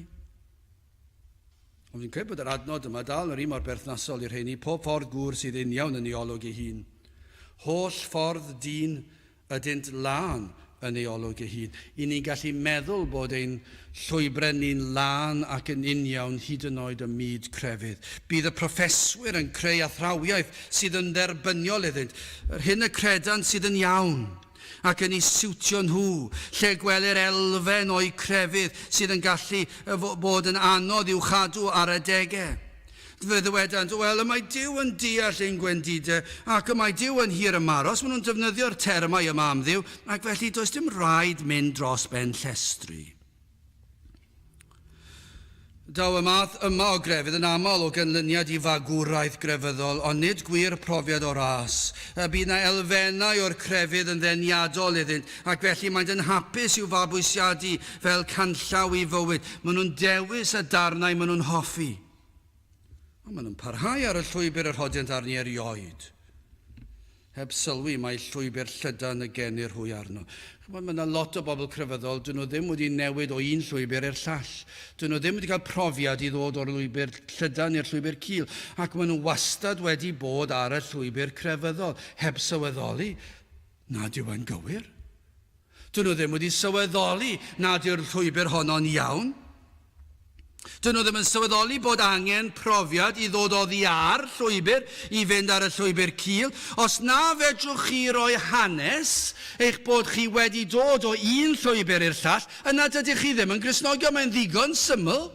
Ond fi'n credu bod yr adnod yma dal yn yr un mor berthnasol i'r rheini, pob ffordd gŵr sydd union yn ei olwg ei hun. Holl ffordd dyn ydynt lân yn ei olwg ei hun. I ni'n gallu meddwl bod ein llwybrau ni'n lân ac yn union hyd yn oed y myd crefydd. Bydd y proffeswyr yn creu athrawiaeth sydd yn dderbyniol iddynt. Hyn y credan sydd yn iawn ac yn ei siwtio nhw, lle gwelir elfen o'i crefydd sydd yn gallu bod yn anodd i'w chadw ar y degau. Fe ddwedant, wel, y mae Duw yn deall ein gwendidau ac y mae Duw yn hir ymaros. Maen nhw'n defnyddio'r termau yma am Dduw, ac felly does dim rhaid mynd dros ben llestri. Daw y math yma o grefydd yn aml o ganlyniad i fagwraeth grefyddol, ond nid gwir profiad o ras. Bydd yna elfennau o'r crefydd yn ddeniadol iddynt, ac felly mae'n yn hapus i'w fabwysiadu fel canllaw i fywyd. Maen nhw'n dewis y darnau maen nhw'n hoffi. Ond maen nhw'n parhau ar y llwybr yr hodiant arni erioed. Heb sylwi mae llwybr llydan y genir hwy arno. Mae yna lot o bobl crefyddol, dyn nhw ddim wedi newid o un llwybr i'r llall. Dyn nhw ddim wedi cael profiad i ddod o'r llwybr llydan i'r llwybr cul. Ac maen nhw wastad wedi bod ar y llwybr crefyddol, heb sylweddoli nad yw yn gywir. Dyn nhw ddim wedi sylweddoli nad yw'r llwybr honno'n iawn. Dyn nhw ddim yn sylweddoli bod angen profiad i ddod oddi ar llwybr, i fynd ar y llwybr cul. Os na fedrwch chi roi hanes eich bod chi wedi dod o un llwybr i'r llall, yna dydych chi ddim yn Gristnogol, mae'n ddigon syml.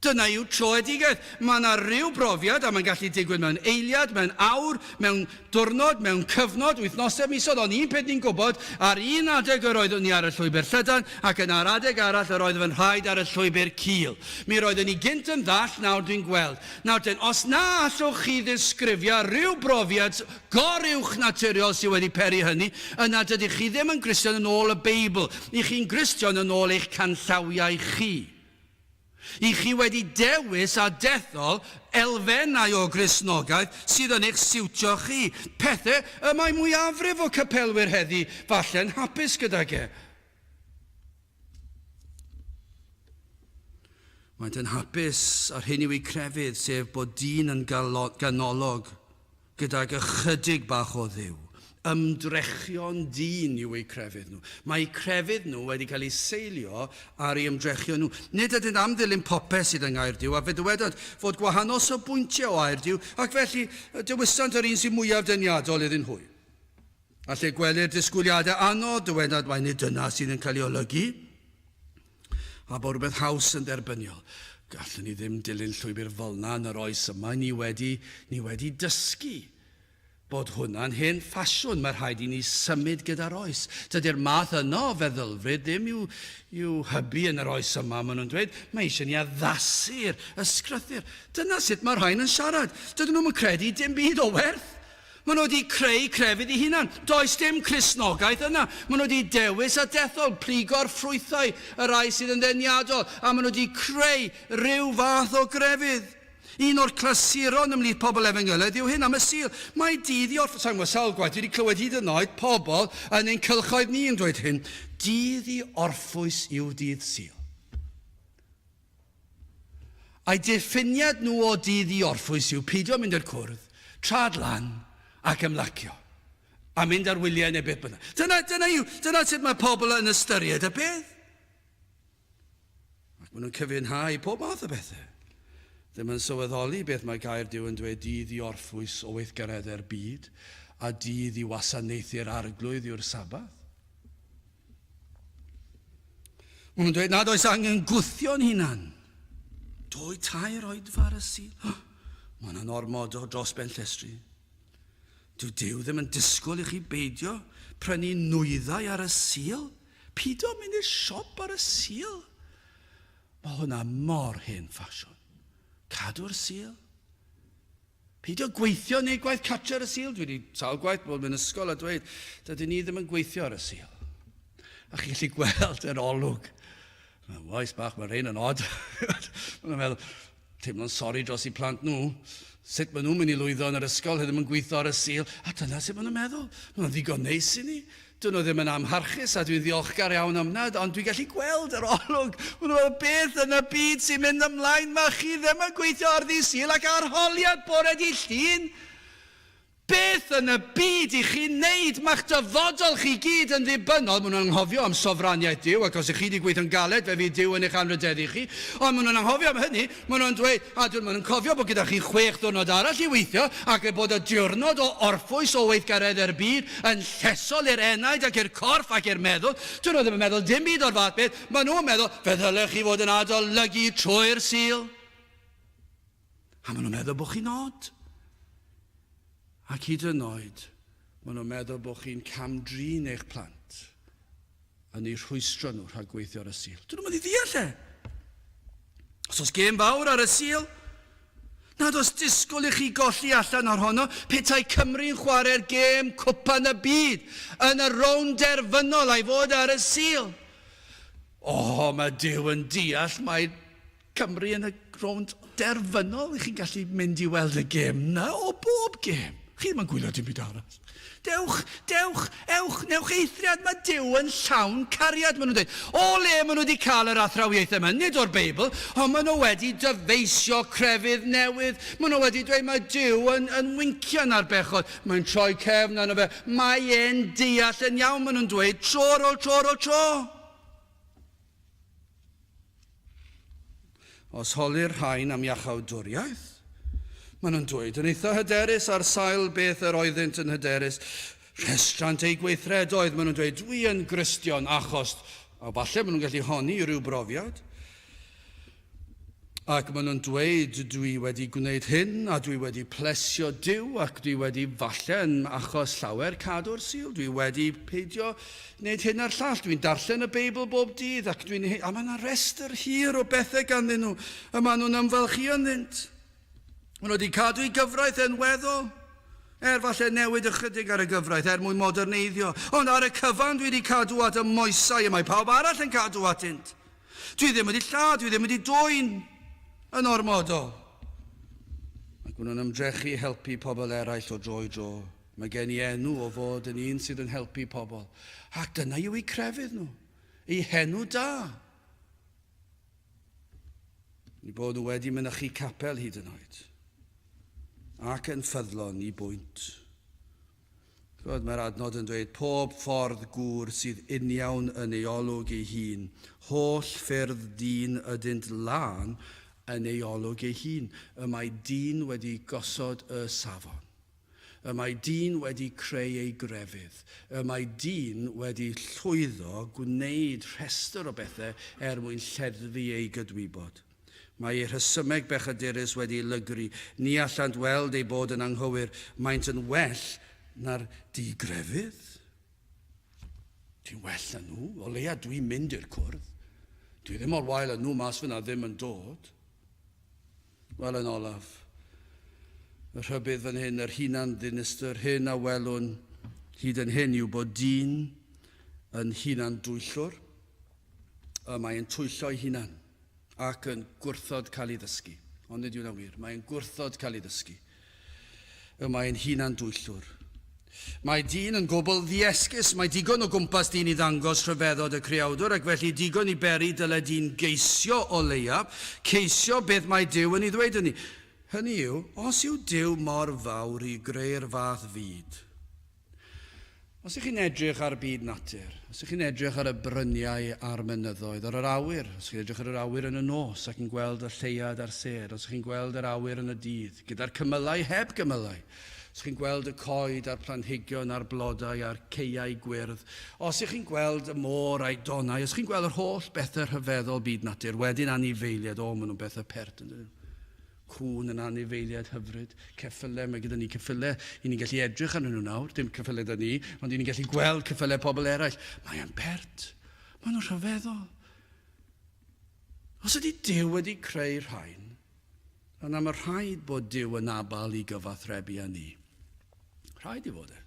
Dyna yw troedigaeth. Mae yna rhyw brofiad, a mae'n gallu digwydd mewn eiliad, mewn awr, mewn diwrnod, mewn cyfnod, wythnosau, misoedd. Ond un peth ni'n gwybod, ar un adeg yr oeddwn ni ar y llwybr llydan, ac yn ar adeg arall yr oeddwn rhaid ar y llwybr cul. Mi roeddwn ni gynt yn ddall, nawr dwi'n gweld. Nawr, os na allwch chi ddisgrifio rhyw brofiad goruwch naturiol sydd wedi peri hynny, yna dydych chi ddim yn Gristion yn ôl y Beibl. I chi'n Gristion yn ôl eich canllawiau chi. I chi wedi dewis a dethol elfennau o Gristnogaeth sydd yn eich siwtio chi. Pethau y mae mwyafrif o capelwyr heddi falle'n hapus gydag e. Mae'n yn hapus ar hyn yw ei crefydd, sef bod dyn yn ganolog gydag ychydig bach o Dduw. Ymdrechion dyn yw eu crefydd nhw. Mae crefydd nhw wedi cael ei seilio ar ei ymdrechion nhw. Nid ydyn am ddilyn popeth sydd yng Ngaerdyw, a fe dywedant fod gwahanol safbwyntiau o Aerdyw, ac felly dywysant yr un sy'n mwyaf deniadol iddyn hwy. A lle gwelir disgwyliadau anodd, dywedant mae nid dyna sydd yn cael ei olygu, a bod rhywbeth haws yn dderbyniol. Gallwn ni ddim dilyn llwybr fel yna yn yr oes yma, ni wedi dysgu bod hwnna'n hen ffasiwn. Mae rhaid i ni symud gyda'r oes. Dydy'r math yno o feddylfryd ddim i'w hybu yn yr oes yma. Maen nhw'n dweud, mae eisiau ni addasu'r ysgrythyr. Dyna sut mae rhain yn siarad. Dydyn nhw'n credu dim byd o werth. Maen nhw wedi creu crefydd eu hunan. Does dim Cristnogaeth yna. Maen nhw wedi dewis a dethol, pligo'r ffrwythau, y rai sydd yn ddeniadol, a maen nhw wedi creu rhyw fath o grefydd. Un o'r clasuron ymhlith pobl Efengylaidd yw hyn am y Sul. Mae dydd i orffwys, sa'n gwybod sawl gwaith, wedi clywed hyd yn oed pobl yn ein cylchoedd ni yn dweud hyn. Dydd i orffwys yw dydd Sul. A'i diffiniad nhw o dydd i orffwys yw peidio mynd i'r cwrdd, trad lan ac ymlacio. A mynd ar wyliau neu beth bynnag. Dyna sut mae pobl yn ystyried y beth. Ac maen nhw'n cyfiawnhau pob math o bethau. Ddim yn sylweddoli beth mae gair Duw yn dweud dydd i orffwys o weithgareddau'r byd a dydd i wasanaethu'r arglwydd yw'r sabath. Maen nhw'n dweud nad oes angen gwthio'n hunan. 2 tair oedfa ar y sil. Mae'n anormodol dros ben llestri. Dyw Duw ddim yn disgwyl i chi beidio prynu nwyddau ar y sil. Pido mynd i'r siop ar y sil. Mae hwnna mor hen ffasiwn. Cadw'r sil. Peidio gweithio neu gwaith catch ar y sil. Dwi wedi sawl gwaith bod mewn ysgol a dweud, dydyn ni ddim yn gweithio ar y sil. A chi gallu gweld yr olwg. Mae'n waith bach, mae'n rhain yn od. Mae'n meddwl, teimlo'n sori dros i plant nhw. Sut maen nhw'n mynd i lwyddo yn yr ysgol, ddim yn gweithio ar y sil. A dyna sut maen nhw'n meddwl. Maen nhw'n ddigon neis i ni. Dyn nhw ddim yn amharchus a dwi'n ddiolchgar iawn am nad, ond dwi'n gallu gweld yr olwg. Maen nhw'n beth yn y byd sy'n mynd ymlaen. Mae chi ddim yn gweithio ar ddi sil ac arholiad bore di llun. Beth yn y byd i chi wneud? Mae'ch dyfodol chi gyd yn ddibynnol. Maen nhw'n anghofio am sofraniaeth Duw, ac os ych chi wedi gweithio'n galed, fe fydd Duw yn eich anrhydeddu chi. Ond maen nhw'n anghofio am hynny. Maen nhw'n dweud, maen nhw'n cofio bod gyda chi 6 diwrnod arall i weithio, ac bod y diwrnod o orffwys o weithgareddau'r byd yn llesol i'r enaid ac i'r corff ac i'r meddwl. Dyn nhw ddim yn meddwl dim byd o'r fath beth. Maen nhw'n meddwl, fe ddylech chi fod yn adolygu trwy'r sil. A maen nhw'n meddwl bod chi'n od. Ac hyd yn oed, maen nhw'n meddwl bod chi'n camdrin eich plant yn eu rhwystro nhw rhag gweithio ar y sil. Dyn nhw'n mynd i ddeall e. Os oes gêm fawr ar y sil, nad oes disgwyl i chi golli allan ar honno, petai Cymru'n chwarae'r gêm cwpan y byd yn y rown derfynol a'i fod ar y sil. O, mae Duw yn deall, mae Cymru yn y rown derfynol. Chi'n gallu mynd i weld y gêm na o bob gêm. Chi ddim yn gwylio dim byd arall. Ewch, newch eithriad, mae Duw yn llawn cariad, maen nhw'n dweud. O le maen nhw wedi cael yr athrawiaethau yma, nid o'r Beibl, ond maen nhw wedi dyfeisio crefydd newydd. Maen nhw wedi dweud mae Duw yn wincian ar bechod. Mae'n troi cefn arno fe. Mae e'n deall yn iawn, maen nhw'n dweud, tro. Os holir rhain am iachawdwriaeth, maen nhw'n dweud yn eitha hyderus ar sail beth yr oeddynt yn hyderus. Rhestrant ei gweithredoedd, maen nhw'n dweud, dwi yn Gristion achos, a falle maen nhw'n gallu honni i ryw brofiad. Ac maen nhw'n dweud, dwi wedi gwneud hyn, a dwi wedi plesio Duw, ac dwi wedi falle yn achos llawer cadw'r sil. Dwi wedi peidio wneud hyn a'r llall. Dwi'n darllen y Beibl bob dydd, ac a mae yna restr hir o bethau ganddyn nhw, a maen nhw'n ymfalchu ynddynt. Maen nhw wedi cadw i gyfraith yn weddol. Falle newid ychydig ar y gyfraith, mwy moderneiddio. Ond ar y cyfan dwi wedi cadw at y moesau, a mae pawb arall yn cadw atynt. Dwi ddim wedi llad, dwi ddim wedi dwyn yn ormodol. Ac maen nhw'n ymdrechu helpu pobl eraill o dro i dro. Mae gen I enw o fod yn un sydd yn helpu pobl. Ac dyna yw eu crefydd nhw. Eu henw da. Ni bod nhw wedi mynychu capel hyd yn oed. Ac yn ffyddlon I bwynt. Mae'r adnod yn dweud, pob ffordd gŵr sydd uniawn yn ei olwg ei hun, holl ffyrdd dyn ydynt lan yn ei olwg ei hun. Y mae dyn wedi gosod y safon. Y mae dyn wedi creu ei grefydd. Y mae dyn wedi llwyddo gwneud rhestr o bethau mwyn lleddfu ei gydwybod. Mae ei rhesymeg bechadurus wedi lygru. Ni allant weld ei bod yn anghywir. Maent yn well na'r digrefydd. Ti'n well na nhw. O leia dwi'n mynd i'r cwrdd. Dwi ddim o'r wael a nhw mas fyna ddim yn dod. Wel yn olaf. Y rhybydd fan hyn, yr hunan ddinistyr, hyn a welwn, hyd yn hyn yw bod dyn yn hunan dwyllwr. Mae'n twyllo'i hunan. Ac yn gwrthod cael ei ddysgu. Ond nid yw'n wir. Mae'n gwrthod cael ei ddysgu. Mae'n hunan dwyllwr. Mae dyn yn gwbl ddiesgus. Mae digon o gwmpas dyn I ddangos rhyfeddod y creawdwr, ac felly digon I beri dyle dyn geisio o leia, ceisio beth mae Duw yn ei ddweud yn ni. Hynny yw, os yw Duw mor fawr I greu'r fath fyd, Os ych chi'n edrych ar byd natur, os ych chi'n edrych ar y bryniau a'r mynyddoedd, ar yr awyr, os ych chi'n edrych ar yr awyr yn y nos ac yn gweld y lleiad a'r sêr, os ych chi'n gweld yr awyr yn y dydd, gyda'r cymylau heb gymylau, os ych chi'n gweld y coed a'r planhigion a'r blodau a'r ceiau gwyrdd, os ych chi'n gweld y môr a'i donau, os ych chi'n gweld yr holl bethau rhyfeddol byd natur, wedyn anifeiliad, maen nhw'n bethau pert yn dydyn. Cŵn yn anifeiliad hyfryd, ceffylau, mae gyda ni ceffylau, i ni'n gallu edrych arnyn nhw nawr, dim ceffylau da ni, ond i ni'n gallu gweld ceffylau pobl eraill. Mae'n pert, maen nhw'n rhyfeddol. Os ydy Duw wedi creu rhain, yna mae rhaid bod Duw yn abal i gyfathrebu â ni. Rhaid i fod e.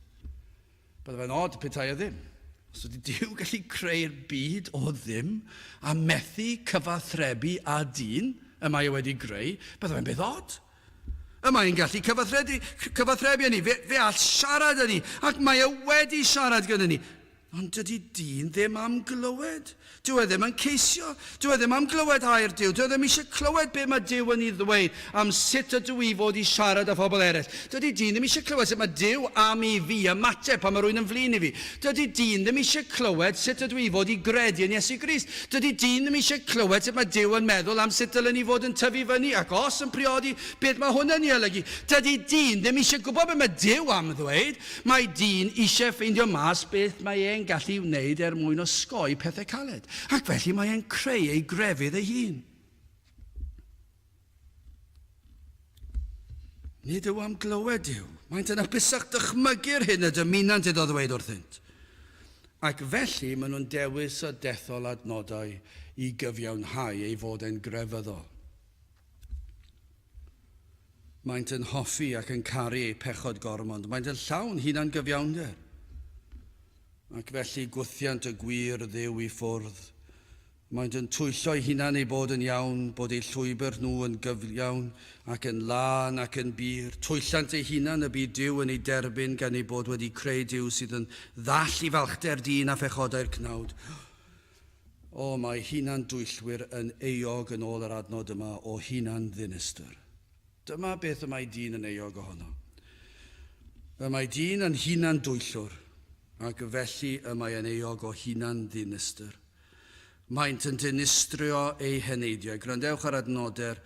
Bydde fe'n od petai e ddim. Os ydy Duw gallu creu'r byd o ddim a methu cyfathrebu â dyn, y mae e wedi greu, bydde fe'n beth od. Y mae e'n gallu cyfathrebu â ni, fe all siarad â ni, ac mae e wedi siarad gyda ni. Ond dydy dyn ddim am glywed. Dyw e ddim yn ceisio. Dyw e ddim am glywed air Duw. Dyw e ddim eisiau clywed be mae Duw yn ei ddweud am sut ydw i fod i siarad â phobl eraill. Dydy dyn ddim eisiau clywed sut mae Duw am i fi ymateb pan mae rhywun yn flin i fi. Dydy dyn ddim eisiau clywed sut ydw i fod i gredu yn Iesu Grist. Dydy dyn ddim eisiau clywed sut mae Duw yn meddwl am sut dylen ni fod yn tyfu fyny ac os yn priodi beth mae hwnna'n ei olygu. Dydy dyn ddim eisiau gwybod beth mae Duw am ddweud. Mae dyn eisiau ffeindio mas beth mae e'n gallu wneud mwyn osgoi pethau caled. Ac felly mae e'n creu ei grefydd ei hun. Nid yw am glywed Duw. Mae'n yna bysach dychmygu'r hyn y dymunant iddo ddweud wrthynt. Ac felly maen nhw'n dewis y dethol adnodau i gyfiawnhau ei fod e'n grefyddol. Maent yn hoffi ac yn caru ei pechod gormod. Maent yn llawn hunan gyfiawnder. Ac felly gwthiant y gwir Dduw i ffwrdd. Maent yn twyllo'i hunan ei bod yn iawn, bod ei llwybr nhw yn gyfiawn ac yn lân ac yn bir. Twyllant ei hunan y byd Duw yn ei derbyn gan ei bod wedi creu Duw sydd yn ddall i falchder dyn a phechodau'r cnawd. Mae hunan dwyllwyr yn euog yn ôl yr adnod yma o hunan ddinistr. Dyma beth y mae dyn yn euog ohono. Y mae dyn yn hunan dwyllwr. Ac felly y mae yn euog o hunan ddinistr. Maent yn dinistrio ei heneidiau. Grandewch ar adnodau'r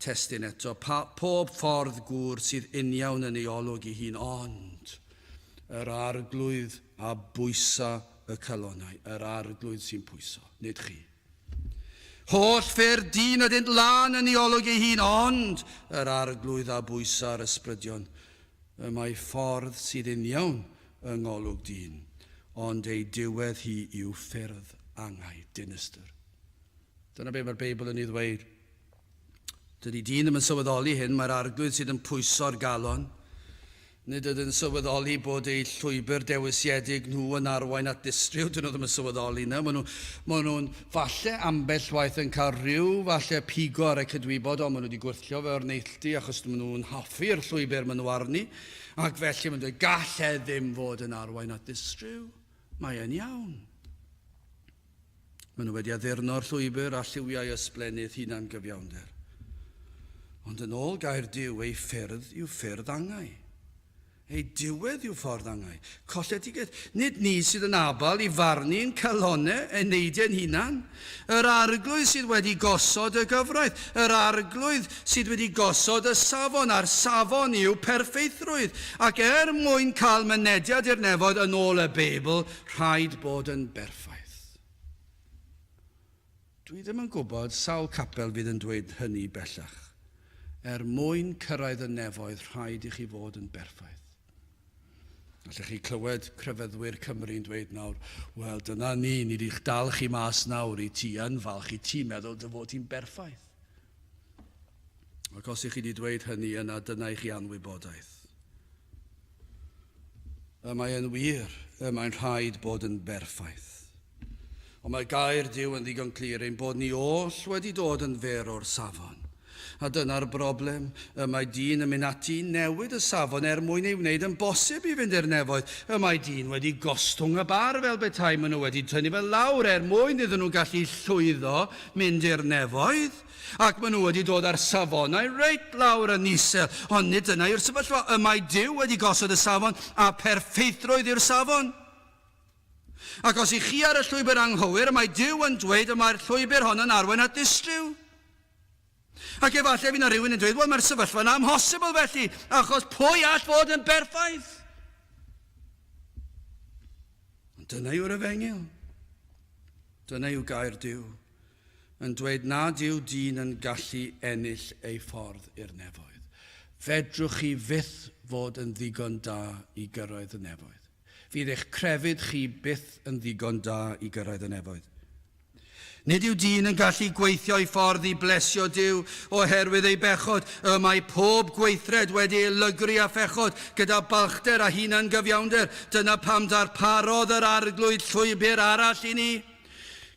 testyn eto. Pob ffordd gŵr sydd uniawn yn ei olwg ei hun, ond yr arglwydd a bwysa y calonau. Yr arglwydd sy'n pwyso, nid chi. Holl ffyr dyn ydynt lan yn ei olwg ei hun, ond yr arglwydd a bwysa yr ysbrydion. Y mae ffordd sydd uniawn yng ngolwg dyn, ond ei diwedd hi yw ffyrdd angau dinistr. Dyna be mae'r Beibl yn ei ddweud. Dydy dyn ddim yn sylweddoli hyn, mae'r arglwydd sydd yn pwyso'r galon. Nid ydyn sylweddoli bod ei llwybr dewisiedig nhw yn arwain at distriw, dyn nhw ddim yn sylweddoli yna. Maen nhw'n falle ambell waith yn cael rhyw falle pigo ar y cydwybod, ond maen nhw wedi gwrthio fe o'r neilltu achos maen nhw'n hoffi'r llwybr maen nhw arni. Ac felly maen nhw'n dweud gallai ddim fod yn arwain at distriw. Mae yn iawn. Maen nhw wedi addurno'r llwybr a lliwiau ysblenydd hunan gyfiawnder. Ond yn ôl gair Duw, ei ffyrdd yw ffyrdd angau. Ei diwedd yw ffordd angau. Colledig, nid ni sydd yn abal i farnu'n calonau y neidiau'n hunan. Yr arglwydd sydd wedi gosod y gyfraith. Yr arglwydd sydd wedi gosod y safon. A'r safon yw perffeithrwydd. Ac mwyn cael mynediad i'r nefoedd yn ôl y Beibl, rhaid bod yn berffaith. Dwi ddim yn gwybod sawl capel fydd yn dweud hynny bellach. Mwyn cyrraedd y nefoedd, rhaid i chi fod yn berffaith. Allech chi clywed crefyddwyr Cymru'n dweud nawr, wel dyna ni di'ch dal chi mas nawr i ti yn falch, i ti meddwl dy fod ti'n berffaith. Ac os ych chi wedi dweud hynny yna, dyna i chi anwybodaeth. Mae'n wir, mae'n rhaid bod yn berffaith. Ond mae gair Duw yn ddigon clir ein bod ni oll wedi dod yn fer o'r safon. A dyna'r broblem. Mae dyn yn mynd ati newid y safon mwyn ei wneud yn bosib i fynd i'r nefoedd. Mae dyn wedi gostwng y bar fel betai maen nhw wedi tynnu fel lawr mwyn iddyn nhw gallu llwyddo mynd i'r nefoedd. Ac maen nhw wedi dod ar safonau reit lawr yn isel. Ond nid dyna yw'r sefyllfa. Mae Duw wedi gosod y safon a perffeithrwydd i'r safon. Ac os I chi ar y llwybr anghywir, mae Duw yn dweud y mae'r llwybr hon yn arwain at distryw. Ac efallai fydd yna rhywun yn dweud, wel, mae'r sefyllfa yna amhosibl felly, achos pwy all fod yn berffaith? Ond dyna yw'r efengyl. Dyna yw gair Duw, yn dweud nad yw dyn yn gallu ennill ei ffordd i'r nefoedd. Fedrwch chi fyth fod yn ddigon da I gyrraedd y nefoedd. Fydd eich crefydd chi byth yn ddigon da I gyrraedd y nefoedd. Nid yw dyn yn gallu gweithio ei ffordd I blesio Duw oherwydd ei bechod. Mae pob gweithred wedi ei lygru a phechod gyda balchder a hunan gyfiawnder. Dyna pam darparodd yr arglwydd llwybr arall I ni.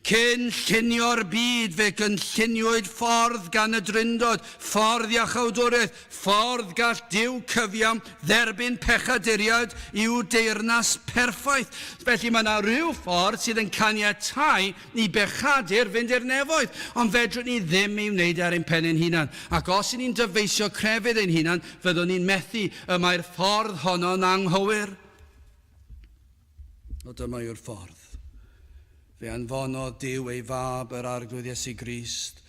Cyn llunio'r byd fe gynlluniwyd ffordd gan y drindod, ffordd iachawdwriaeth, ffordd gall Duw cyfiawn, dderbyn pechaduriad yw deyrnas perffaith. Felly mae yna rhyw ffordd sydd yn caniatáu I bechadur fynd i'r nefoedd, ond fedrwn ni ddim ei wneud ar ein pen ein hunan. Ac os ni'n dyfeisio crefydd ein hunan, fyddwn ni'n methu y mae'r ffordd honno'n anghywir. O dyma yw'r ffordd. Fe anfonodd Duw ei fab yr arglwydd Iesu Grist.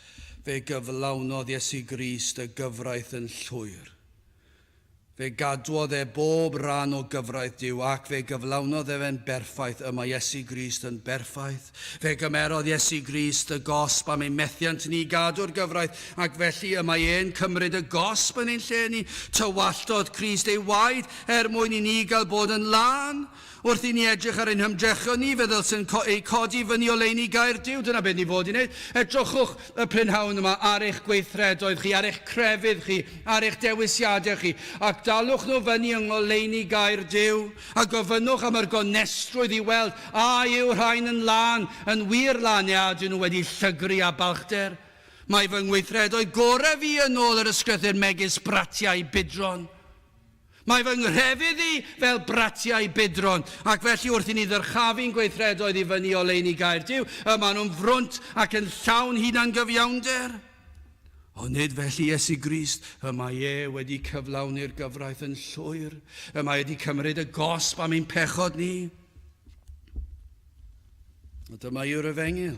Fe gyflawnodd Iesu Grist y gyfraith yn llwyr. Fe gadwodd bob ran o gyfraith Duw ac fe gyflawnodd fe'n berffaith. Mae Iesu Grist yn berffaith. Fe gymerodd Iesu Grist y gosb am ei methiant ni gadw'r gyfraith ac felly mae e'n cymryd y gosb yn ein lle ni. Tywallodd Crist ei waed mwyn I ni gael bod yn lan. Wrth I ni edrych ar ein hymdrechion ni, fe ddylsyn ei codi fyny o leini gair Duw. Dyna beth ni fod I wneud. Edrychwch y prynhawn yma ar eich gweithredoedd chi, ar eich crefydd chi, ar eich dewisiadau chi, ac dalwch nhw fyny yng ngoleuni gair Duw, a gofynnwch am yr gonestrwydd I weld, a yw rhain yn lan, yn wir lan ydyn nhw wedi llygru a balchder. Mae fy ngweithredoedd gorau fi yn ôl yr ysgrythyr megis bratiau bydron. Mae fy nghrefydd I fel bratiau bydron, ac felly wrth I ni ddyrchafu'n gweithredoedd I fyny o leini gair Duw, maen nhw'n frwnt ac yn llawn hunan gyfiawnder. Ond nid felly Iesu Grist, mae wedi cyflawni'r gyfraith yn llwyr, mae wedi cymryd y gosb am ein pechod ni. A dyma yw'r efengyl.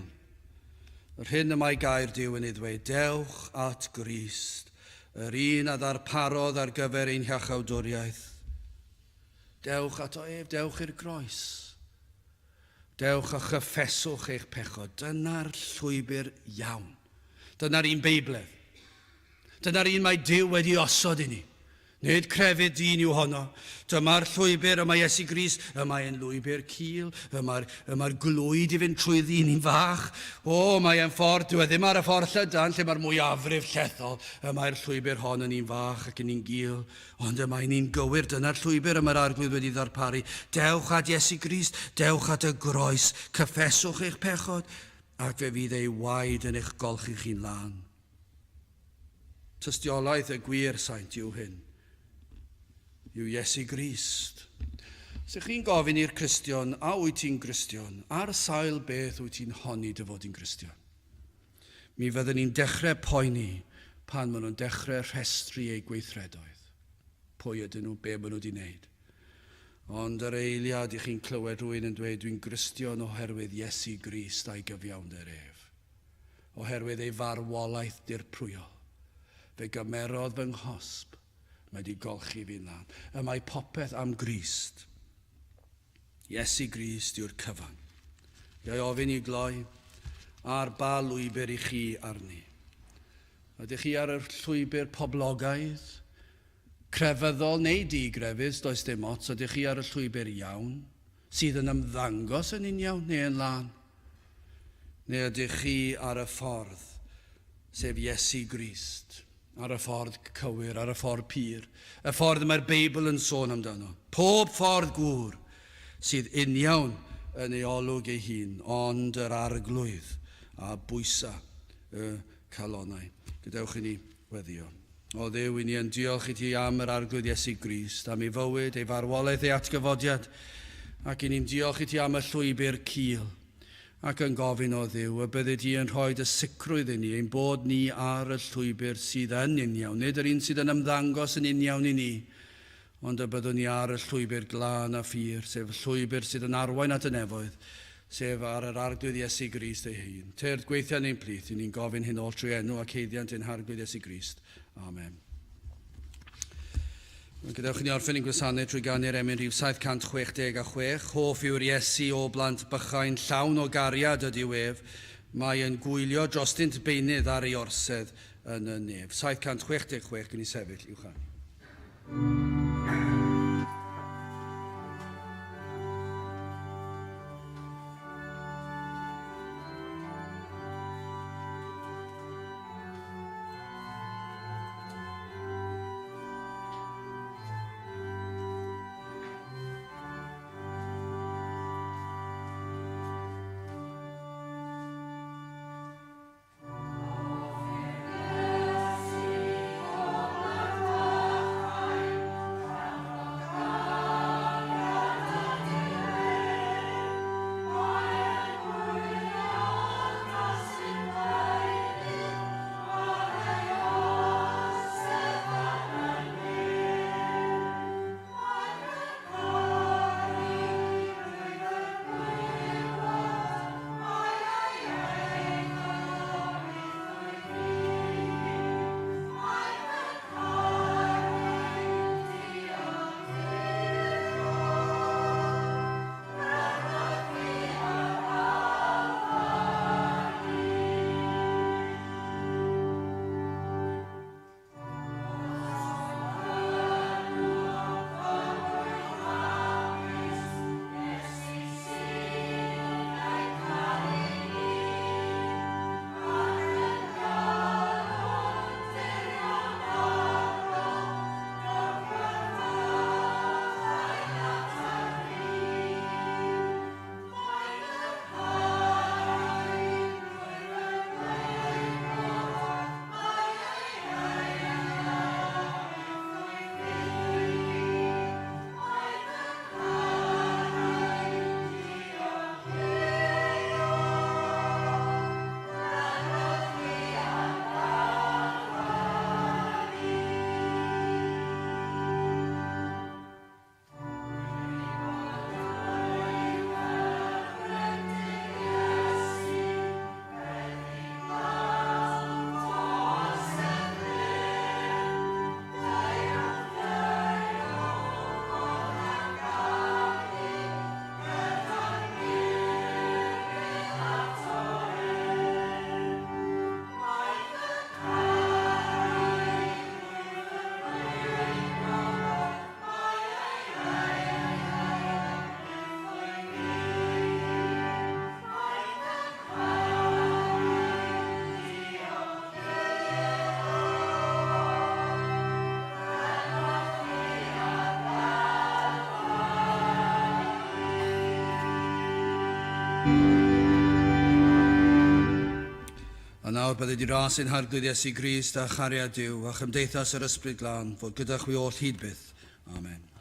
Yr hyn y mae gair Duw yn ei ddweud, dewch at Grist, yr un a ddarparodd ar gyfer ein hiachawdwriaeth. Dewch ato ef, dewch i'r groes. Dewch a chyffeswch eich pechod. Dyna'r llwybr iawn. Dyna'r un beibledd. Dyna'r un mae Duw wedi osod I ni. Nid crefydd dyn yw honno. Dyma'r llwybr, mae Iesu Grist, mae'n lwybr cil, mae'r glwyd I fynd trwy ddyn i'n fach. Mae'n ffordd, dwi ddim ar y ffordd llydan, lle mae'r mwyafrif llethol. Mae'r llwybr hon yn un fach ac yn un gil, ond mae'n un gywir. Dyna'r llwybr mae'r arglwydd wedi ddarparu. Dewch at Iesu Grist, dewch at y groes, cyffeswch eich pechod, ac fe fydd ei waed yn eich golchi chi'n lan. Tystiolaeth y gwir saint yw hyn. Yw Iesu Grist. Os chi'n gofyn i'r Cristion, a wyt ti'n Gristion, ar sail beth wyt ti'n honni dy fod yn Gristion? Mi fyddwn ni'n dechrau poeni pan maen nhw'n dechrau rhestru ei gweithredoedd. Pwy ydyn nhw, be maen nhw wedi wneud. Ond yr eiliad I chi'n clywed rhywun yn dweud, dwi'n Gristion oherwydd Iesu Grist a'i gyfiawnder ef. Oherwydd ei farwolaeth dirprwyol. Fe gymerodd fy nghosb. Mae wedi golchi fi'n lan. Mae popeth am Grist. Iesu Grist yw'r cyfan. Gai ofyn I gloi, ar ba lwybr I chi arni? Ydych chi ar y llwybr poblogaidd? Crefyddol neu di-grefydd, does dim ots. Ydych chi ar y llwybr iawn? Sydd yn ymddangos yn uniawn neu yn lan? Neu ydych chi ar y ffordd, sef Iesu Grist? Ar y ffordd cywir, ar y ffordd pur, y ffordd mae'r Beibl yn sôn amdano. Pob ffordd gŵr sydd uniawn yn ei olwg ei hun, ond yr arglwydd a bwysa y calonau. Gadewch I ni weddio. O Dduw, I ni yn diolch I ti am yr arglwydd Iesu Grist, am ei fywyd, ei farwolaeth, ei atgyfodiad, ac I ni'n diolch I ti am y llwybr cil. Ac yn gofyn o Dduw, y bydde ti yn rhoi y sicrwydd I ni, ein bod ni ar y llwybr sydd yn uniawn, nid yr un sydd yn ymddangos yn uniawn I ni, ond y byddwn ni ar y llwybr glân a ffyr, sef y llwybr sydd yn arwain at y nefoedd, sef ar yr arglwydd Iesu Grist ei hun. Tyrd gweithio ni'n plith, ni'n gofyn hyn ôl trwy enw ac heiddiant ein harglwydd Iesu Grist. Amen. Gadewch ni orffen i'n gwasanaeth trwy ganu'r emyn rhif 766. Hoff yw'r Iesu o blant bychain, llawn o gariad ydyw ef. Mae yn gwylio drostynt beunydd ar ei orsedd yn y nef. 766 gyn i sefyll uwchan. A nawr bydde di ras ein harglwydd Iesu Grist a chariad Duw a chymdeithas yr ysbryd glân fod gyda chwi oll hyd byth. Amen.